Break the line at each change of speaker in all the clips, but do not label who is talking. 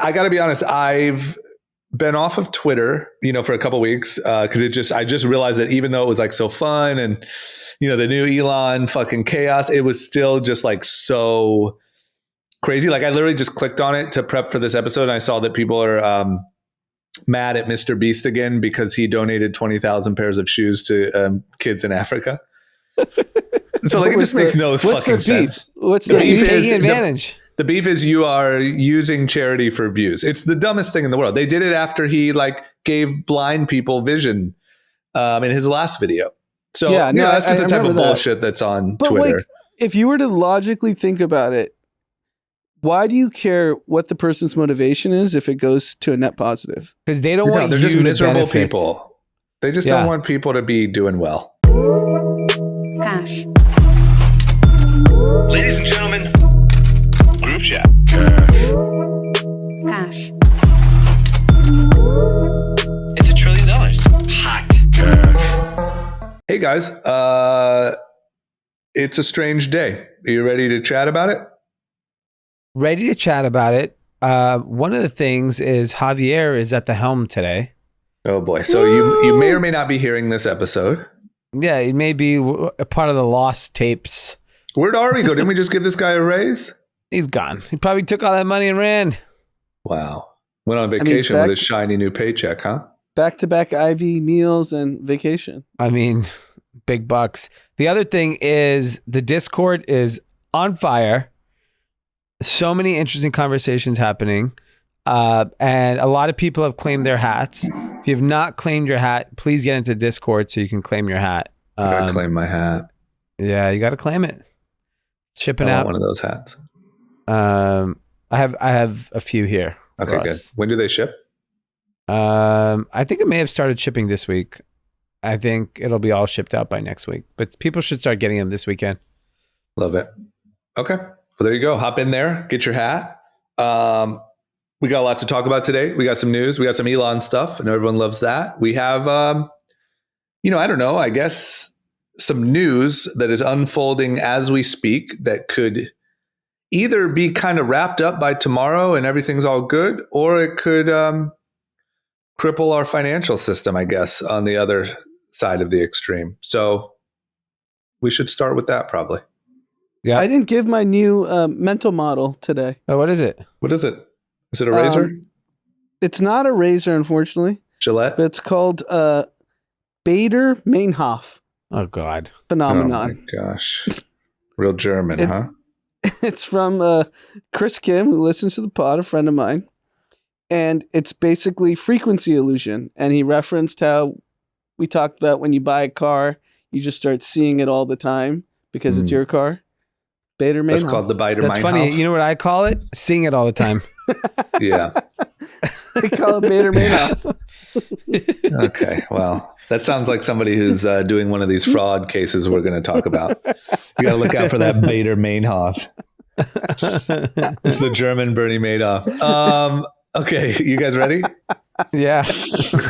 I got to be honest. I've been off of Twitter, for a couple of weeks because I just realized that even though it was like so fun and the new Elon fucking chaos, it was still just like so crazy. Like I literally just clicked on it to prep for this episode, and I saw that people are mad at Mr. Beast again because he donated 20,000 pairs of shoes to kids in Africa. So like it just makes no fucking sense.
What's the beef?
Taking advantage.
The beef is you are using charity for views. It's the dumbest thing in the world. They did it after he like gave blind people vision in his last video. So that's just the type of bullshit that's on Twitter.
Like, if you were to logically think about it, why do you care what the person's motivation is if it goes to a net positive?
Because they don't want
they're
you
just miserable
to benefit.
people. They just don't want people to be doing well.
Cash.
Ladies and gentlemen, group chat.
Cash.
It's $1 trillion. Hot.
Hey guys, it's a strange day. Are you ready to chat about it?
Ready to chat about it. One of the things is Javier is at the helm today.
Oh boy. So you may or may not be hearing this episode.
Yeah, it may be a part of the lost tapes.
Where'd Ari go? Didn't we just give this guy a raise?
He's gone. He probably took all that money and ran.
Wow. Went on vacation with his shiny new paycheck, huh?
Back-to-back IV meals and vacation.
I mean, big bucks. The other thing is the Discord is on fire. So many interesting conversations happening. And a lot of people have claimed their hats. If you have not claimed your hat, please get into Discord so you can claim your hat.
I gotta claim my hat.
Yeah, you gotta claim it. Shipping
I want
out
one of those hats.
I have a few here.
Okay, good. When do they ship?
I think it may have started shipping this week. I think it'll be all shipped out by next week. But people should start getting them this weekend.
Love it. Okay. Well, there you go. Hop in there. Get your hat. We got a lot to talk about today. We got some news. We got some Elon stuff. I know everyone loves that. We have, I don't know, I guess some news that is unfolding as we speak that could either be kind of wrapped up by tomorrow and everything's all good, or it could cripple our financial system, I guess, on the other side of the extreme. So we should start with that probably.
Yeah.
I didn't give my new mental model today.
Oh, what is it?
What is it? Is it a razor?
It's not a razor, unfortunately.
Gillette?
But it's called Bader-Meinhof
Oh, God.
phenomenon.
Oh, my gosh. Real German, huh?
It's from Chris Kim, who listens to the pod, a friend of mine. And it's basically frequency illusion. And he referenced how we talked about when you buy a car, you just start seeing it all the time because it's your car. Bader-Meinhof.
That's called the Bader-Meinhof.
That's funny. You know what I call it? Seeing it all the time.
Yeah.
They call it Bader-Meinhof.
Okay. Well, that sounds like somebody who's doing one of these fraud cases we're going to talk about. You got to look out for that Bader-Meinhof. It's the German Bernie Madoff. Okay. You guys ready?
Yeah.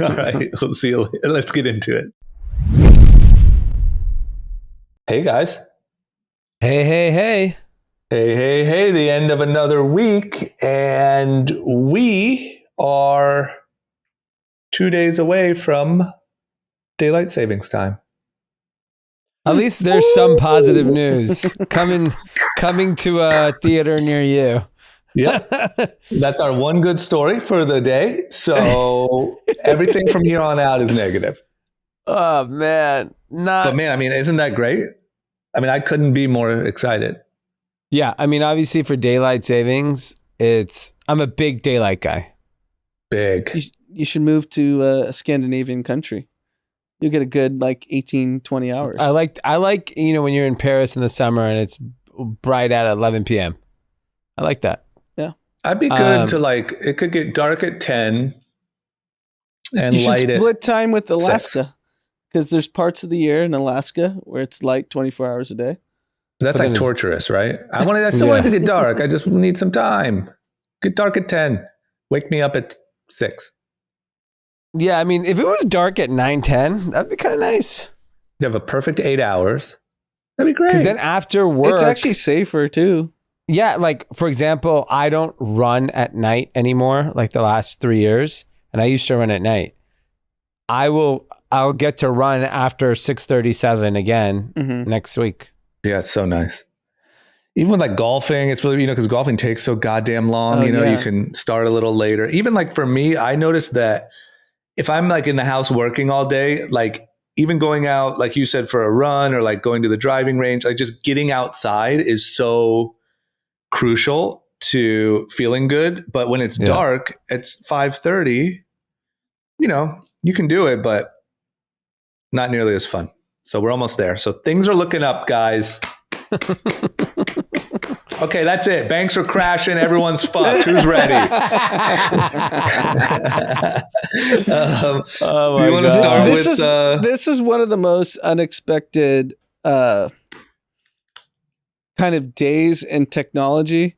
All right. We'll see you later. Let's get into it. Hey, guys.
Hey.
Hey, the end of another week, and we are 2 days away from daylight savings time.
At least there's some positive news coming to a theater near you.
Yep. That's our one good story for the day. So everything from here on out is negative.
Oh, man.
But man, I mean, isn't that great? I mean, I couldn't be more excited.
Yeah, I mean, obviously for daylight savings, I'm a big daylight guy.
Big.
You should move to a Scandinavian country. You'll get a good 18, 20 hours.
I like when you're in Paris in the summer and it's bright at 11 p.m. I like that.
Yeah.
I'd be good to it could get dark at 10 and
you
light
should
at
split time with Alaska
6.
because there's parts of the year in Alaska where it's light 24 hours a day.
That's like torturous, right? I still want it to get dark. I just need some time. Get dark at 10. Wake me up at 6.
Yeah, I mean, if it was dark at 9, 10, that'd be kind of nice.
You have a perfect 8 hours. That'd be great.
Because then after work...
It's actually safer, too.
Yeah, like for example, I don't run at night anymore, like the last 3 years, and I used to run at night. I'll get to run after 6:37 again next week.
Yeah, it's so nice. Even with like golfing, it's really, because golfing takes so goddamn long, you
yeah.
can start a little later. Even like for me, I noticed that if I'm like in the house working all day, like even going out, like you said, for a run or like going to the driving range, like just getting outside is so crucial to feeling good. But when it's dark, it's 5:30, you can do it, but not nearly as fun. So we're almost there. So things are looking up, guys. Okay, that's it. Banks are crashing. Everyone's fucked. Who's ready?
Oh
you want to start with?
This is one of the most unexpected kind of days in technology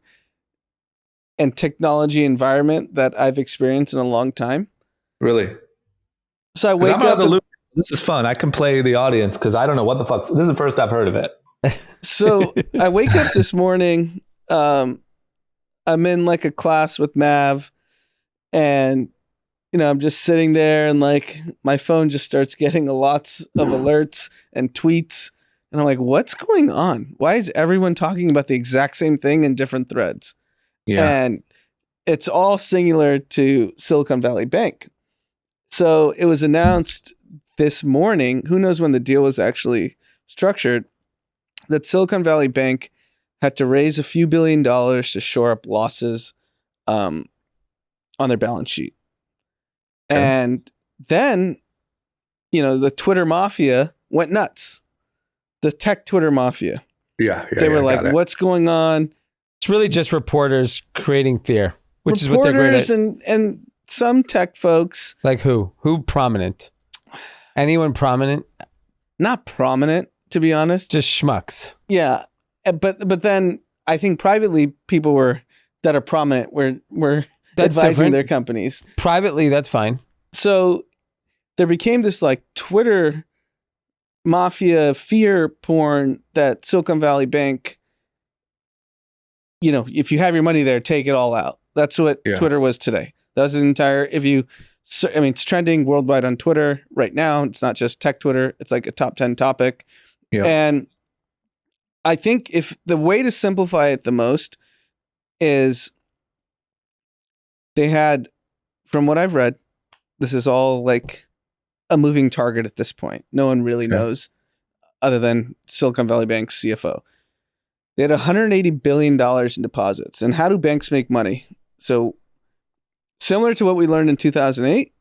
and technology environment that I've experienced in a long time.
Really?
So I wake
I'm out
up.
of the loop. This is fun. I can play the audience because I don't know what the fuck. This is the first I've heard of it.
So I wake up this morning. I'm in like a class with Mav, and I'm just sitting there, and like my phone just starts getting lots of alerts and tweets, and I'm like, "What's going on? Why is everyone talking about the exact same thing in different threads?"
Yeah,
and it's all singular to Silicon Valley Bank. So it was announced this morning. Who knows when the deal was actually structured? That Silicon Valley Bank had to raise a few $1 billion to shore up losses on their balance sheet. Okay. And then, the Twitter mafia went nuts. The tech Twitter mafia.
Yeah.
They were like, what's going on?
It's really just reporters creating fear, which is what they're great at.
And some tech folks.
Like who? Who prominent? Anyone prominent?
Not prominent, to be honest.
Just schmucks.
Yeah. But then I think privately people that are prominent were advising different. Their companies.
Privately, that's fine.
So there became this like Twitter mafia fear porn that Silicon Valley Bank, if you have your money there, take it all out. That's what Twitter was today. That was the entire, it's trending worldwide on Twitter right now. It's not just tech Twitter. It's like a top 10 topic. Yeah. And I think if the way to simplify it the most is they had, from what I've read, this is all like a moving target at this point. No one really knows other than Silicon Valley Bank's CFO. They had $180 billion in deposits. And how do banks make money? So similar to what we learned in 2008,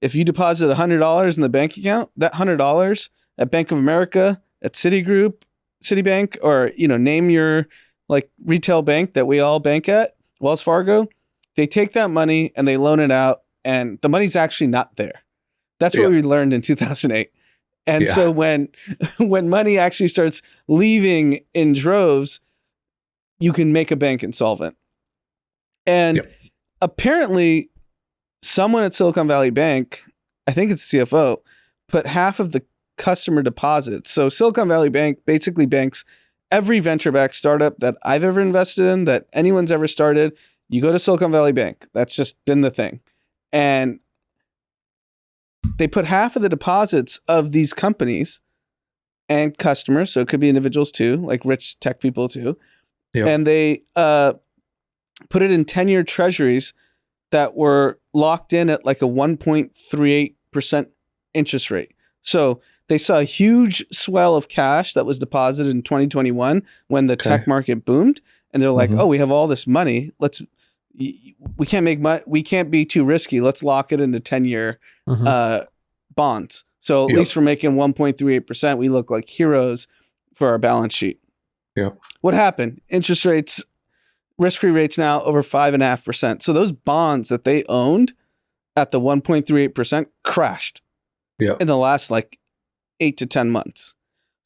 if you deposit $100 in the bank account, that $100 at Bank of America, at Citigroup, Citibank, or, name your like retail bank that we all bank at, Wells Fargo, they take that money and they loan it out, and the money's actually not there. That's what we learned in 2008. And so when money actually starts leaving in droves, you can make a bank insolvent. And apparently someone at Silicon Valley Bank, I think it's CFO, put half of the customer deposits. So Silicon Valley Bank basically banks every venture-backed startup that I've ever invested in, that anyone's ever started. You go to Silicon Valley Bank. That's just been the thing. And they put half of the deposits of these companies and customers, so it could be individuals too, like rich tech people too, and they put it in 10-year treasuries that were locked in at like a 1.38% interest rate. So they saw a huge swell of cash that was deposited in 2021 when the tech market boomed, and they're like, "Oh, we have all this money. We can't make money. We can't be too risky. Let's lock it into 10-year bonds. So at least we're making 1.38%. We look like heroes for our balance sheet."
Yeah.
What happened? Interest rates, risk-free rates now over 5.5%. So those bonds that they owned at the 1.38% crashed in the last like 8 to 10 months.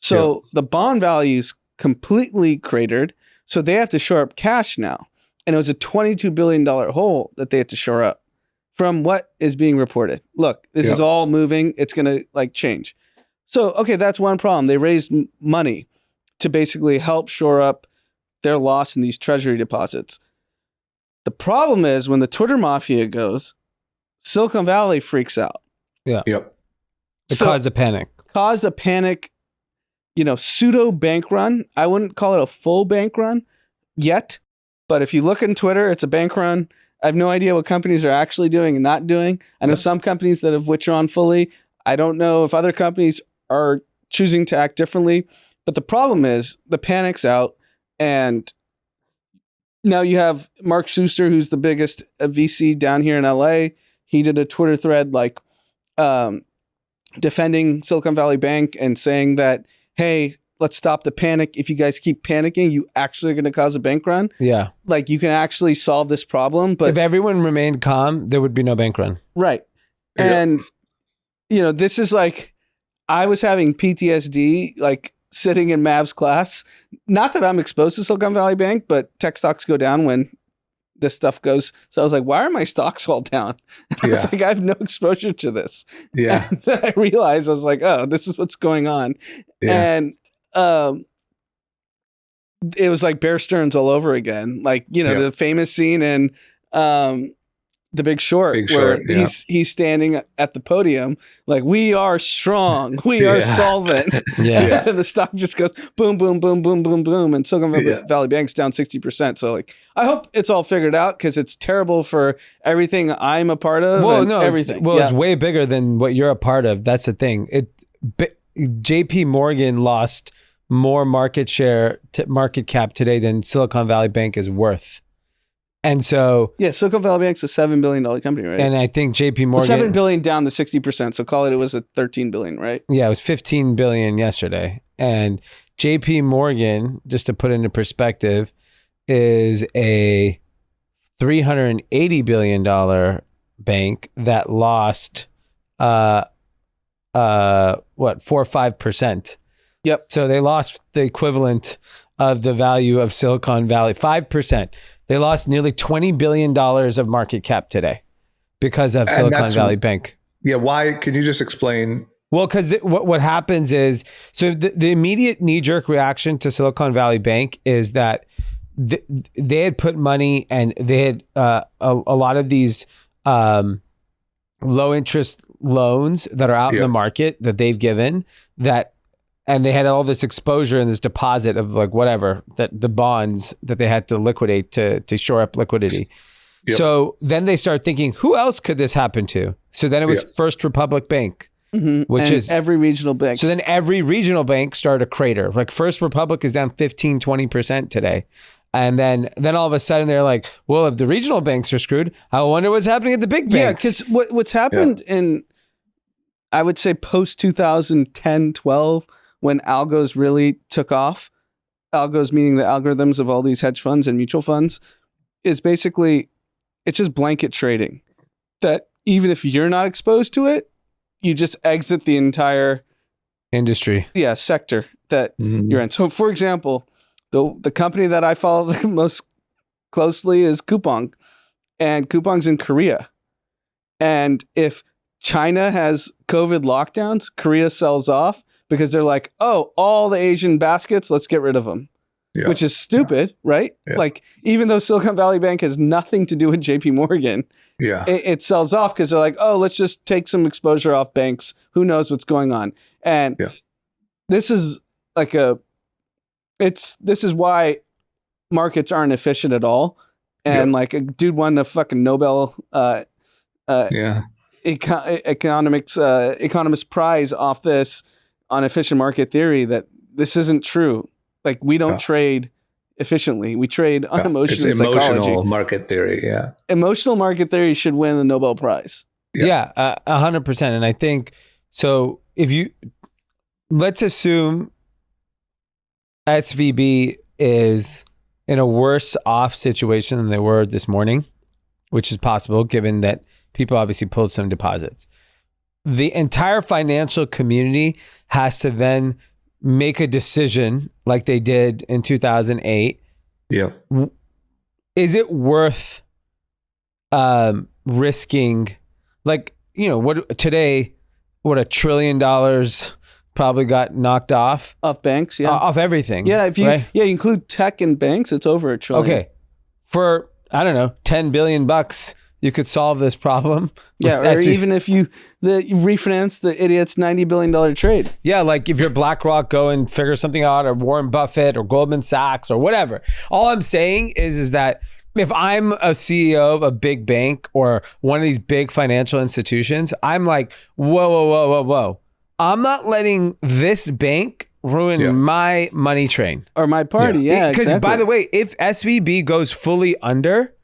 So the bond values completely cratered. So they have to shore up cash now. And it was a $22 billion hole that they had to shore up from what is being reported. Look, this is all moving. It's going to like change. So, okay, that's one problem. They raised money to basically help shore up their loss in these treasury deposits. The problem is when the Twitter mafia goes, Silicon Valley freaks out.
Yep.
It caused a panic.
Caused a panic, pseudo bank run. I wouldn't call it a full bank run yet, but if you look on Twitter, it's a bank run. I have no idea what companies are actually doing and not doing. I know some companies that have withdrawn fully. I don't know if other companies are choosing to act differently, but the problem is the panic's out, and now you have Mark Schuster, who's the biggest VC down here in LA. He did a Twitter thread defending Silicon Valley Bank and saying that, hey, let's stop the panic. If you guys keep panicking, you actually are going to cause a bank run.
Yeah.
Like, you can actually solve this problem. But
if everyone remained calm, there would be no bank run.
Right.
Yeah.
And, this is like, I was having PTSD, like sitting in Mav's class. Not that I'm exposed to Silicon Valley Bank, but tech stocks go down when this stuff goes. So I was like, why are my stocks all down? I was like, I have no exposure to this.
Yeah.
And then I realized, I was like, oh, this is what's going on.
Yeah.
And it was like Bear Stearns all over again. Like, the famous scene in The Big Short, where he's standing at the podium like, we are strong, we are solvent.
Yeah.
And the stock just goes boom, boom, boom, boom, boom, boom. And Silicon Valley Bank's down 60%. So like, I hope it's all figured out, because it's terrible for everything I'm a part of.
Well, no,
everything.
It's way bigger than what you're a part of. That's the thing. JP Morgan lost more market cap today than Silicon Valley Bank is worth. And so,
Silicon Valley Bank's a $7 billion company, right?
And I think JP Morgan,
$7 billion down to 60%. So call it was a $13 billion, right?
Yeah, it was $15 billion yesterday. And JP Morgan, just to put into perspective, is a $380 billion bank that lost 4 or 5%.
Yep.
So they lost the equivalent of the value of Silicon Valley, 5%. They lost nearly $20 billion of market cap today because of Silicon Valley Bank.
Yeah. Why? Can you just explain?
Well, because what happens is, so the immediate knee-jerk reaction to Silicon Valley Bank is that they had put money, and they had a lot of these low-interest loans that are out in the market that they've given and they had all this exposure and this deposit of like whatever, that the bonds that they had to liquidate to shore up liquidity. Yep. So then they start thinking, who else could this happen to? So then it was First Republic Bank, which
and
is
every regional bank.
So then every regional bank started a crater. Like First Republic is down 15-20% today. And then all of a sudden they're like, well, if the regional banks are screwed, I wonder what's happening at the big banks.
Yeah, because what's happened in, I would say, post 2010, 12, when algos really took off, algos meaning the algorithms of all these hedge funds and mutual funds, is basically, it's just blanket trading. That even if you're not exposed to it, you just exit the entire
industry.
Yeah, sector that you're in. So for example, the company that I follow the most closely is Coupang. And Coupang's in Korea. And if China has COVID lockdowns, Korea sells off, because they're like, oh, all the Asian baskets, let's get rid of them, which is stupid, right? Yeah. Like, even though Silicon Valley Bank has nothing to do with JP Morgan, it sells off because they're like, oh, let's just take some exposure off banks. Who knows what's going on? And this is like this is why markets aren't efficient at all. And like a dude won the fucking Nobel economist prize off this, on efficient market theory, that this isn't true. Like, we don't trade efficiently. We trade on emotion and psychology.
It's emotional market theory. Yeah.
Emotional market theory should win the Nobel Prize.
Yeah, 100%. And I think, so let's assume SVB is in a worse off situation than they were this morning, which is possible given that people obviously pulled some deposits. The entire financial community has to then make a decision like they did in 2008.
Yeah.
Is it worth risking, like, what $1 trillion probably got knocked off
banks, yeah.
off everything.
Yeah, if you
right?
you include tech and banks, it's over $1 trillion.
Okay, for I don't know, $10 billion, you could solve this problem.
Yeah, or even if you refinance the idiot's $90 billion trade.
Yeah, like if you're BlackRock, go and figure something out, or Warren Buffett, or Goldman Sachs, or whatever. All I'm saying is that if I'm a CEO of a big bank or one of these big financial institutions, I'm like, whoa. I'm not letting this bank ruin my money train.
Or my party, yeah.
Because
exactly.
by the way, if SVB goes fully under,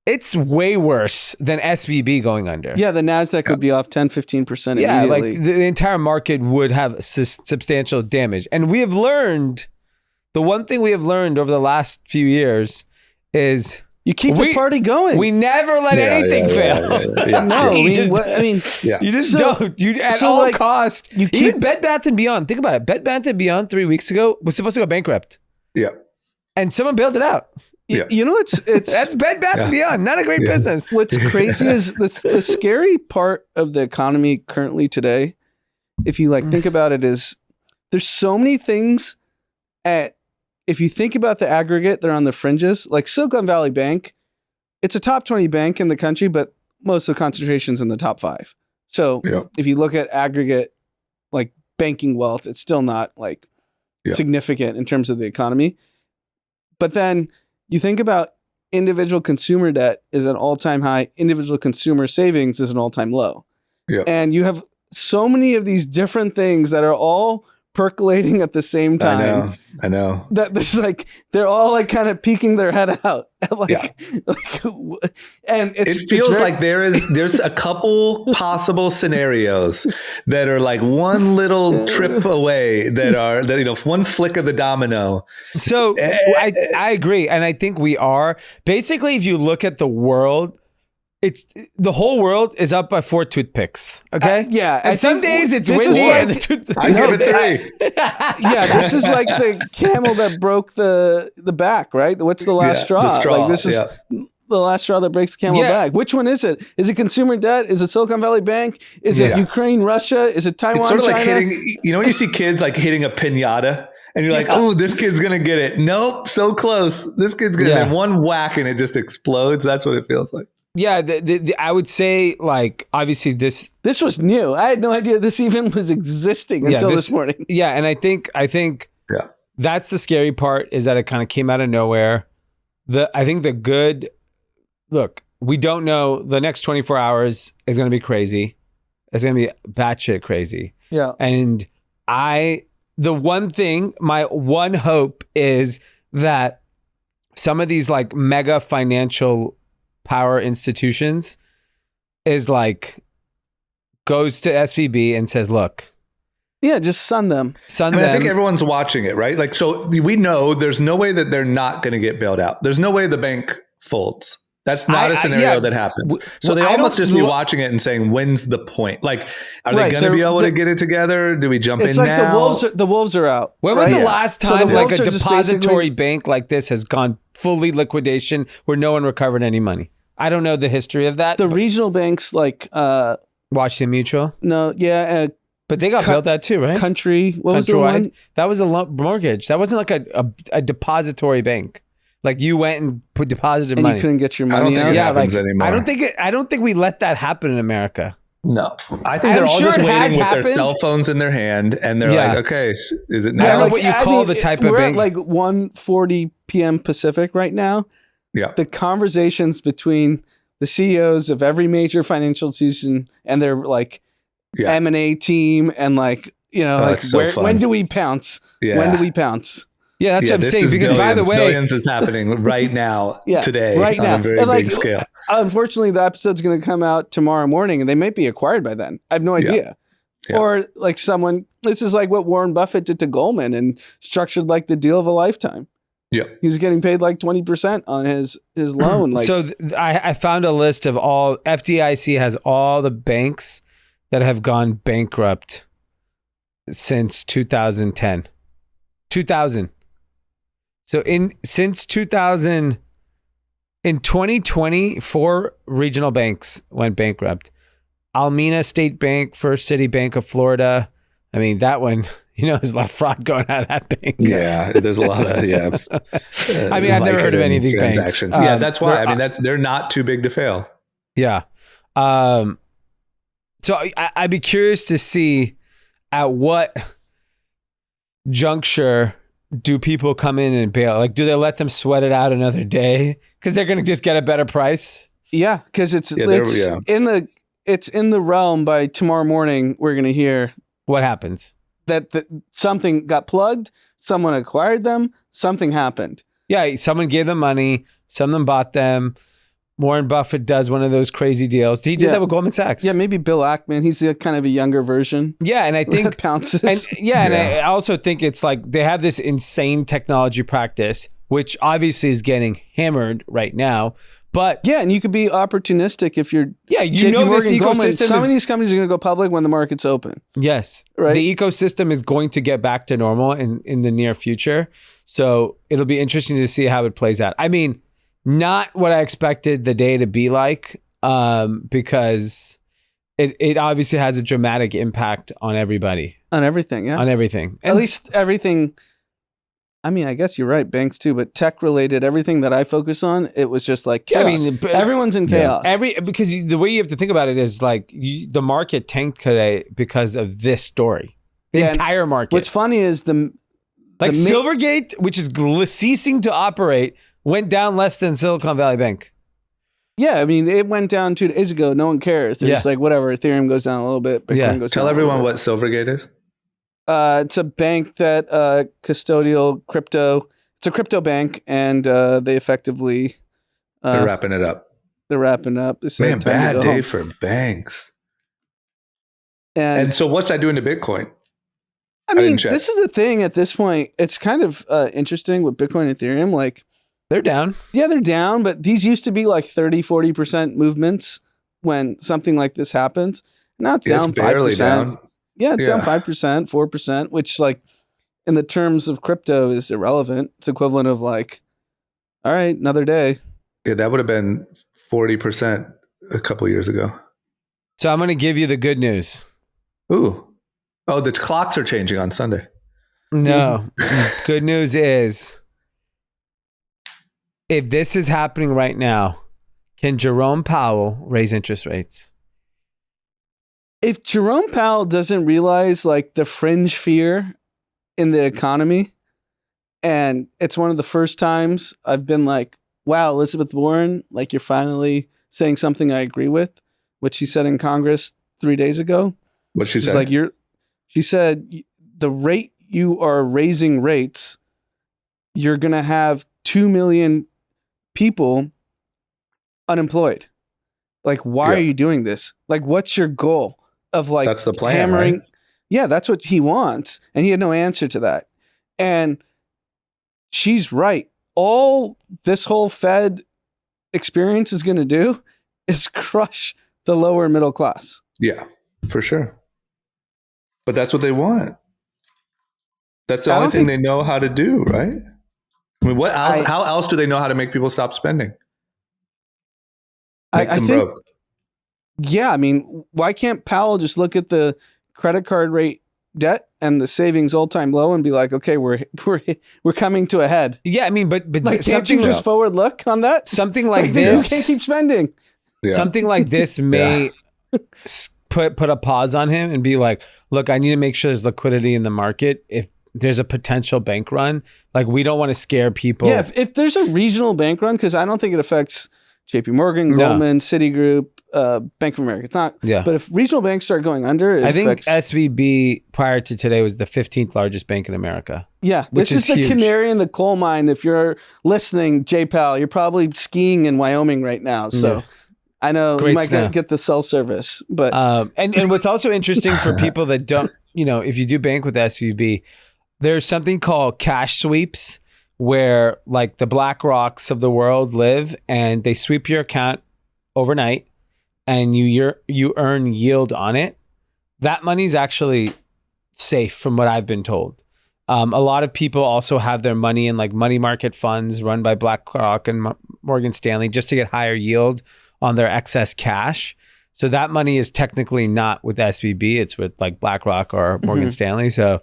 it's way worse than SVB going under.
Yeah, the NASDAQ would be off 10-15%
Yeah,
immediately.
like the entire market would have substantial damage. And we have learned, the one thing we have learned over the last few years is
you keep the party going.
we never let anything fail.
No,
you
you
just don't. You at all
like,
cost.
You keep
Even Bed Bath & Beyond. Think about it. Bed Bath & Beyond 3 weeks ago was supposed to go bankrupt.
Yeah.
And someone bailed it out.
Yeah.
You know, it's
That's Bed Bath & Beyond. Not a great business.
What's crazy is the scary part of the economy currently today, if you think about it, is there's so many things if you think about the aggregate, they're on the fringes. Like Silicon Valley Bank, it's a top 20 bank in the country, but most of the concentration's in the top 5. So if you look at aggregate, like banking wealth, it's still not significant in terms of the economy. But then you think about individual consumer debt is an all-time high, individual consumer savings is an all-time low.
Yeah.
And you have so many of these different things that are all percolating at the same time.
I know.
That there's they're all kind of peeking their head out. And
it feels like there's a couple possible scenarios that are like one little trip away that one flick of the domino.
So I agree. And I think we are. Basically, if you look at the world, the whole world is up by 4 toothpicks. Okay.
And
some days it's
this
windy.
I give it 3.
This is like the camel that broke the back, right? What's the last straw?
The straw.
This is the last straw that breaks the camel back. Which one is it? Is it consumer debt? Is it Silicon Valley Bank? Is it Ukraine, Russia? Is it Taiwan,
It's sort of like
China?
hitting, when you see kids hitting a piñata and you're like, oh, this kid's going to get it. Nope. So close. This kid's going to get one whack and it just explodes. That's what it feels like.
Yeah, I would say obviously this
was new. I had no idea this even was existing until this morning.
Yeah, and I think that's the scary part is that it kind of came out of nowhere. I think the good look, we don't know, the next 24 hours is going to be crazy. It's going to be batshit crazy.
Yeah.
And the one thing, my one hope is that some of these mega financial power institutions is goes to SVB and says, look.
Yeah, just sun them.
I think everyone's watching it, right? So we know there's no way that they're not going to get bailed out. There's no way the bank folds. That's not a scenario that happens. So they all must just be watching it and saying, when's the point? Are they going to be able to get it together? Do we jump in now?
The wolves are out.
When was the last time a
are
depository bank like this has gone fully liquidation where no one recovered any money? I don't know the history of that.
The regional banks
Washington Mutual?
No, yeah.
But they got bailed out too, right?
Country. What was the one?
That was a mortgage. That wasn't a depository bank. You went and deposited money.
You couldn't get your money.
I don't think
out.
it happens anymore.
I don't think we let that happen in America.
No, I think they're all just waiting with their cell phones in their hand, and they're like, "Okay, is it now?"
I don't know what you call the type of bank.
We're at 1:40 p.m. Pacific right now.
Yeah,
the conversations between the CEOs of every major financial institution and their M&A team and when do we pounce?
Yeah.
When do we pounce?
Yeah, that's what I'm saying. Because by the way,
billions is happening right now, today,
right now,
on a very big scale.
Unfortunately, the episode's going to come out tomorrow morning, and they might be acquired by then. I have no idea. Yeah. Or someone. This is like what Warren Buffett did to Goldman and structured the deal of a lifetime.
Yeah,
he was getting paid 20% on his loan.
I found a list of all FDIC has all the banks that have gone bankrupt since 2010. 2000. So since 2000, in 2020, 4 regional banks went bankrupt. Almena State Bank, First City Bank of Florida, I mean, that one, there's a lot of fraud going out of that bank.
Yeah, there's a lot of
I mean, I've never heard of any of these
transactions.
banks.
Yeah, that's why. I mean, they're not too big to fail.
Yeah. So I'd be curious to see at what juncture do people come in and bail? Like, do they let them sweat it out another day because they're going to just get a better price?
Yeah, because it's in the realm. By tomorrow morning, we're going to hear
what happens.
That something got plugged, someone acquired them, something happened.
Yeah, someone gave them money, some of them bought them. Warren Buffett does one of those crazy deals. He did that with Goldman Sachs.
Yeah, maybe Bill Ackman. He's kind of a younger version.
Yeah, and I think
pounces.
And I also think it's like they have this insane technology practice, which obviously is getting hammered right now. But
yeah, and you could be opportunistic if you're
this
Morgan, Goldman,
ecosystem.
Some of these companies are going to go public when the market's open.
Yes,
right.
The ecosystem is going to get back to normal in the near future. So it'll be interesting to see how it plays out. I mean, not what I expected the day to be like, because it obviously has a dramatic impact on everybody.
On everything, yeah.
On everything.
At least everything. I mean, I guess you're right, banks too, but tech related, everything that I focus on, it was just like chaos. I mean, everyone's in chaos.
Because the way you have to think about it is like the market tanked today because of this story. The entire market.
What's funny is
Silvergate, which is ceasing to operate, went down less than Silicon Valley Bank.
Yeah, I mean, it went down 2 days ago. No one cares. They're just like, whatever. Ethereum goes down a little bit. Bitcoin goes down.
Tell everyone what Silvergate is.
It's a bank that custodial crypto. It's a crypto bank, and they effectively
they're wrapping it up.
They're wrapping up.
Man, bad day for banks. And so, what's that doing to Bitcoin?
I mean, this is the thing. At this point, it's kind of interesting with Bitcoin and Ethereum. Like,
they're down. Yeah,
they're down, but these used to be like 30-40% movements when something like this happens. Now it's down 5%.
Barely down.
Yeah, it's down 5%, 4%, which like in the terms of crypto is irrelevant. It's equivalent of like, all right, another day.
Yeah, that would have been 40% a couple of years ago.
So I'm going to give you the good news.
Ooh. Oh, the clocks are changing on Sunday.
No. Good news is, if this is happening right now, can Jerome Powell raise interest rates?
If Jerome Powell doesn't realize like the fringe fear in the economy, and it's one of the first times I've been like, wow, Elizabeth Warren, like you're finally saying something I agree with, which she said in Congress 3 days ago.
What she said?
Like she said, the rate you are raising rates, you're going to have 2 million people unemployed. Like, why are you doing this? Like, what's your goal? Of like
that's the plan,
hammering.
right?
Yeah, that's what he wants. And he had no answer to that. And she's right. All this whole Fed experience is going to do is crush the lower middle class.
Yeah, for sure. But that's what they want. That's the only thing they know how to do, right? I mean, what else? How else do they know how to make people stop spending?
I think broke. Yeah, I mean, why can't Powell just look at the credit card rate debt and the savings all-time low and be like, okay, we're coming to a head?
Yeah, I mean, but
like, can't you just forward look on that?
Something like this,
you can't keep spending.
Yeah.
Something like this may put a pause on him and be like, look, I need to make sure there's liquidity in the market. If there's a potential bank run, like we don't want to scare people.
Yeah, if there's a regional bank run, because I don't think it affects JP Morgan, Goldman, Citigroup, Bank of America. It's not.
Yeah.
But if regional banks start going under,
I think SVB prior to today was the 15th largest bank in America.
Yeah. This is the huge canary in the coal mine. If you're listening, J Powell, you're probably skiing in Wyoming right now. So I know you might get the cell service. But
and what's also interesting for people that don't, if you do bank with SVB, there's something called cash sweeps, where like the BlackRocks of the world live, and they sweep your account overnight and you earn yield on it. That money's actually safe from what I've been told. A lot of people also have their money in like money market funds run by BlackRock and Morgan Stanley just to get higher yield on their excess cash. So that money is technically not with SVB. It's with like BlackRock or Morgan Stanley. So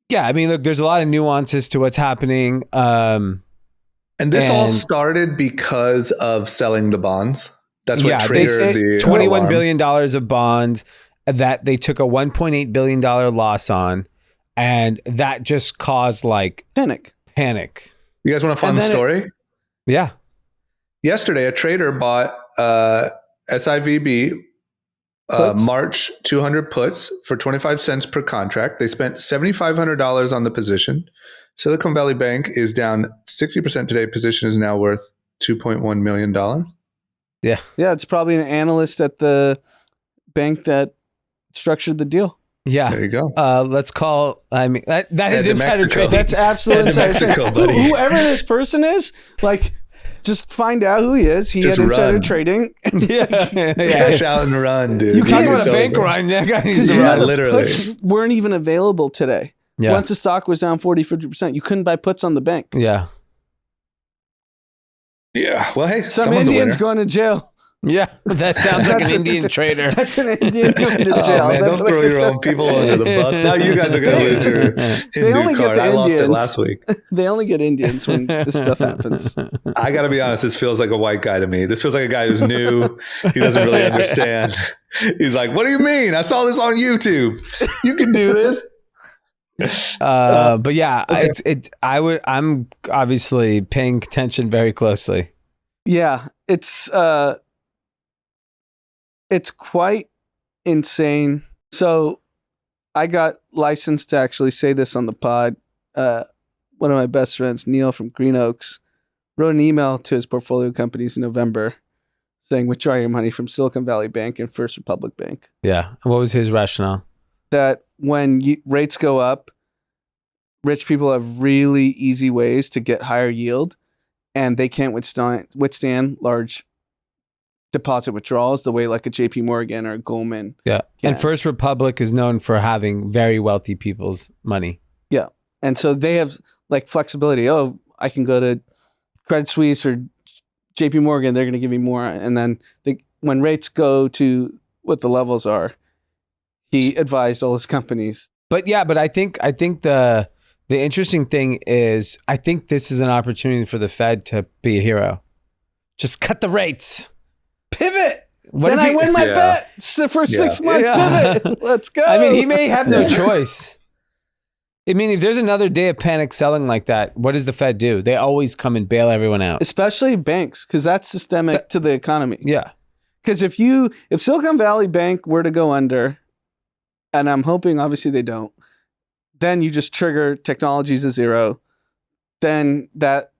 yeah, I mean, look, there's a lot of nuances to what's happening.
And this all started because of selling the bonds. That's what triggered the
$21
alarm.
billion of bonds that they took a $1.8 billion loss on. And that just caused like
panic.
You guys want a fun story?
Yeah.
Yesterday, a trader bought SIVB March 200 puts for 25 cents per contract. They spent $7,500 on the position. Silicon Valley Bank is down 60% today. Position is now worth $2.1 million.
Yeah.
Yeah, it's probably an analyst at the bank that structured the deal.
Yeah.
There you go.
Let's call, I mean, that is
to
insider
Mexico.
trading.
That's absolute insider trading.
buddy.
Whoever this person is, like, just find out who he is. He
Just
had insider
run.
trading.
Cash out and run, dude.
You talking about
It's
a bank
over.
run? That guy needs
Because
to run.
the
literally.
puts weren't even available today.
Yeah.
Once the stock was down 50%, you couldn't buy puts on the bank.
Yeah.
Yeah. Well, hey,
Some
someone's
Indians
a winner.
going to jail.
Yeah. That sounds like an
That's
Indian trader.
That's an Indian going to jail.
Oh, man,
That's
don't
what
throw
I
your
can
own people under the bus. Now you guys are going to lose your
They only
Hindu
get
card.
the
I lost it
Indians.
last week.
They only get Indians when this stuff happens.
I got to be honest. This feels like a white guy to me. This feels like a guy who's new. He doesn't really understand. He's like, "What do you mean? I saw this on YouTube. You can do this."
But yeah,
Okay.
I'm obviously paying attention very closely.
Yeah, it's quite insane. So I got licensed to actually say this on the pod. One of my best friends, Neil from Green Oaks, wrote an email to his portfolio companies in November saying, withdraw your money from Silicon Valley Bank and First Republic Bank.
Yeah. What was his rationale?
That when rates go up, rich people have really easy ways to get higher yield, and they can't withstand large deposit withdrawals the way like a JP Morgan or a Goldman.
Yeah.
can.
And First Republic is known for having very wealthy people's money.
Yeah. And so they have like flexibility. Oh, I can go to Credit Suisse or JP Morgan. They're going to give me more. And then when rates go to what the levels are, he advised all his companies.
But I think the interesting thing is I think this is an opportunity for the Fed to be a hero. Just cut the rates.
Pivot.
What
Then
if
I
he-
win my
Yeah.
bet for 6 months.
Yeah.
Pivot. Let's go.
I mean, he may have no choice. I mean, if there's another day of panic selling like that, what does the Fed do? They always come and bail everyone out.
Especially banks, because that's systemic to the economy.
Yeah.
Because if Silicon Valley Bank were to go under, and I'm hoping obviously they don't, then you just trigger technologies to zero. Then that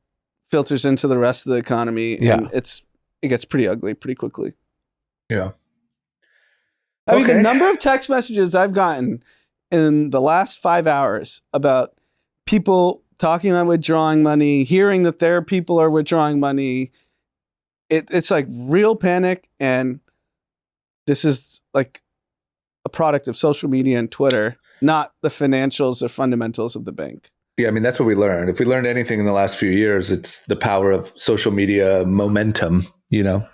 filters into the rest of the economy, and it gets pretty ugly pretty quickly.
Yeah.
I mean, the
Okay.
number of text messages I've gotten in the last 5 hours about people talking about withdrawing money, hearing that their people are withdrawing money, it's like real panic. And this is like a product of social media and Twitter, not the financials or fundamentals of the bank.
Yeah, I mean, that's what we learned. If we learned anything in the last few years, it's the power of social media momentum, you know?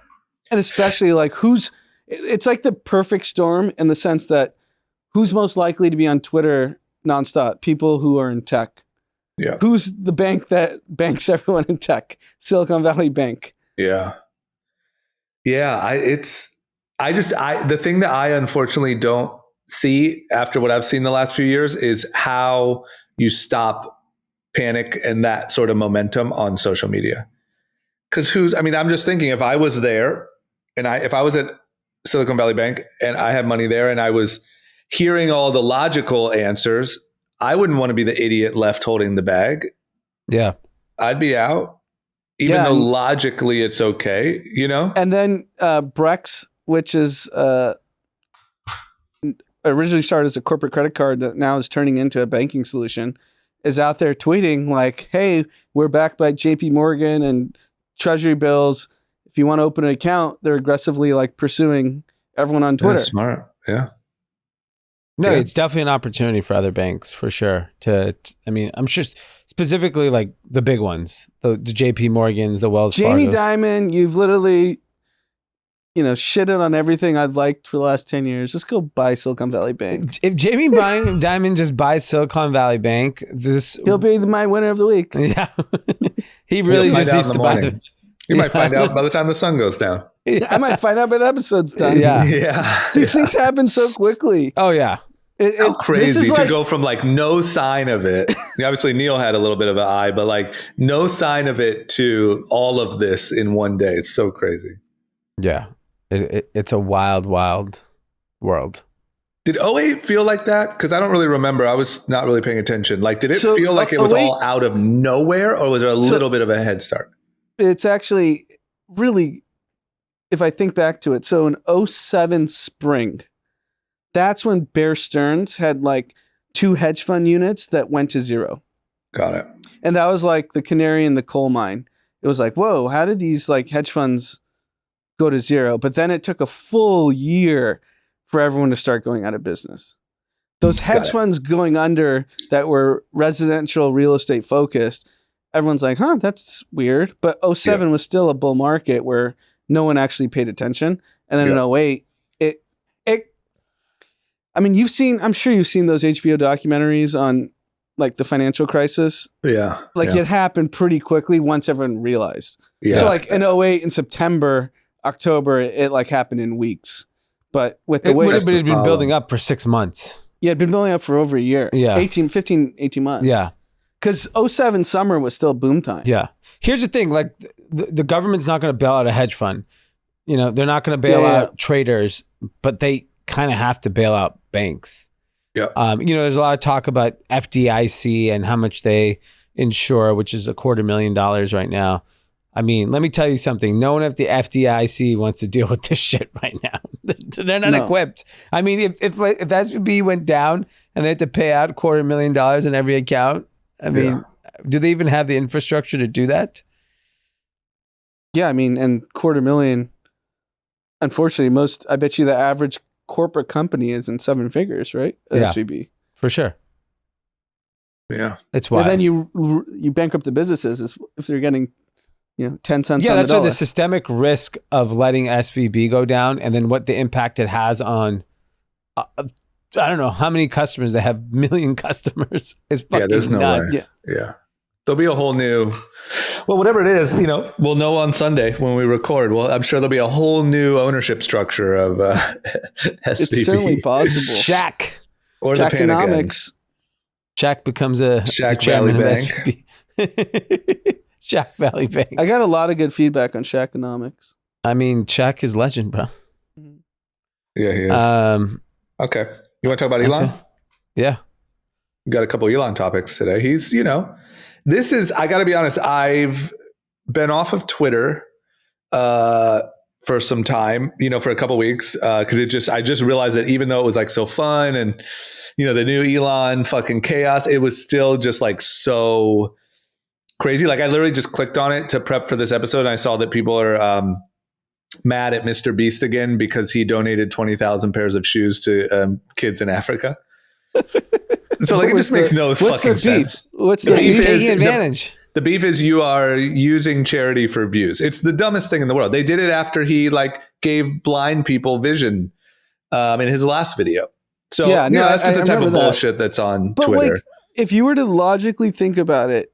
And especially like it's like the perfect storm in the sense that who's most likely to be on Twitter nonstop? People who are in tech.
Yeah.
Who's the bank that banks everyone in tech? Silicon Valley Bank.
Yeah. Yeah. The thing that I unfortunately don't see after what I've seen the last few years is how you stop panic and that sort of momentum on social media. Because I'm just thinking if I was there and if I was at Silicon Valley Bank and I had money there and I was hearing all the logical answers, I wouldn't want to be the idiot left holding the bag.
Yeah.
I'd be out, even though logically it's okay, you know?
And then Brex, which is originally started as a corporate credit card that now is turning into a banking solution, is out there tweeting like, hey, we're backed by JP Morgan and Treasury bills. If you want to open an account, they're aggressively like pursuing everyone on Twitter.
That's smart. Yeah.
No,
Yeah.
it's definitely an opportunity for other banks for sure. I'm sure specifically like the big ones, the JP Morgans, the Wells
Jamie
Fargos.
Dimon, you've literally shitted on everything I've liked for the last 10 years. Just go buy Silicon Valley Bank.
If Jamie Dimon just buys Silicon Valley Bank,
He'll be my winner of the week.
Yeah. He really just needs to buy them.
You might find out by the time the sun goes down.
I might find out by the episode's done.
Yeah.
Yeah.
These things happen so quickly.
Oh, yeah.
How crazy to
like,
go from like no sign of it. Obviously, Neil had a little bit of an eye, but like no sign of it to all of this in one day. It's so crazy.
Yeah. It's a wild, wild world.
Did '08 feel like that? Because I don't really remember. I was not really paying attention. Like, did it feel like it was all out of nowhere, or was there a little bit of a head start?
It's actually really, if I think back to it, so in '07 spring, that's when Bear Stearns had like 2 hedge fund units that went to zero.
Got it.
And that was like the canary in the coal mine. It was like, whoa, how did these like hedge funds go to zero? But then it took a full year for everyone to start going out of business. Those hedge funds going under that were residential real estate focused, everyone's like, that's weird. But '07 was still a bull market where no one actually paid attention. And then in '08, I'm sure you've seen those HBO documentaries on like the financial crisis.
Yeah.
It happened pretty quickly once everyone realized.
Yeah.
So like in '08, in September, October, it like happened in weeks. But with the way
it had been building up for 6 months.
Yeah, it'd been building up for over a year.
Yeah.
18 months.
Yeah.
Because '07 summer was still boom time.
Yeah. Here's the thing, like the government's not going to bail out a hedge fund. They're not going to bail out traders, but they kind of have to bail out banks.
Yeah.
There's a lot of talk about FDIC and how much they insure, which is $250,000 right now. I mean, let me tell you something. No one at the FDIC wants to deal with this shit right now. They're not equipped. I mean, if SVB went down and they had to pay out $250,000 in every account, I mean, do they even have the infrastructure to do that?
Yeah, I mean, and $250,000. Unfortunately, I bet you the average corporate company is in 7 figures, right? At SVB.
For sure.
Yeah.
It's wild.
And then you bankrupt the businesses if they're getting 10 cents on the dollar.
Yeah, that's why the systemic risk of letting SVB go down and then what the impact it has on, I don't know how many customers. They have million customers. Is fucking
there's no
nuts.
way. Yeah. There'll be a whole new, whatever it is, we'll know on Sunday when we record. Well, I'm sure there'll be a whole new ownership structure of SVB.
It's certainly possible.
Shaq.
Or the
Shaq-onomics.
Shaq becomes the
Valley
chairman of
Bank.
SVB. Shaq Valley Bank.
I got a lot of good feedback on Shaq-onomics.
I mean, Shaq is legend, bro.
Yeah, he is. Okay. You want to talk about Elon?
Yeah.
We got a couple Elon topics today. He's, this is, I got to be honest, I've been off of Twitter for some time, for a couple weeks, because I just realized that even though it was like so fun and, the new Elon fucking chaos, it was still just like so crazy. Like I literally just clicked on it to prep for this episode and I saw that people are mad at Mr. Beast again because he donated 20,000 pairs of shoes to kids in Africa. So like it just makes no fucking sense.
What's the beef?
Taking advantage.
The beef is you are using charity for views. It's the dumbest thing in the world. They did it after he like gave blind people vision in his last video. So that's just the type of bullshit that's on Twitter.
Like, if you were to logically think about it,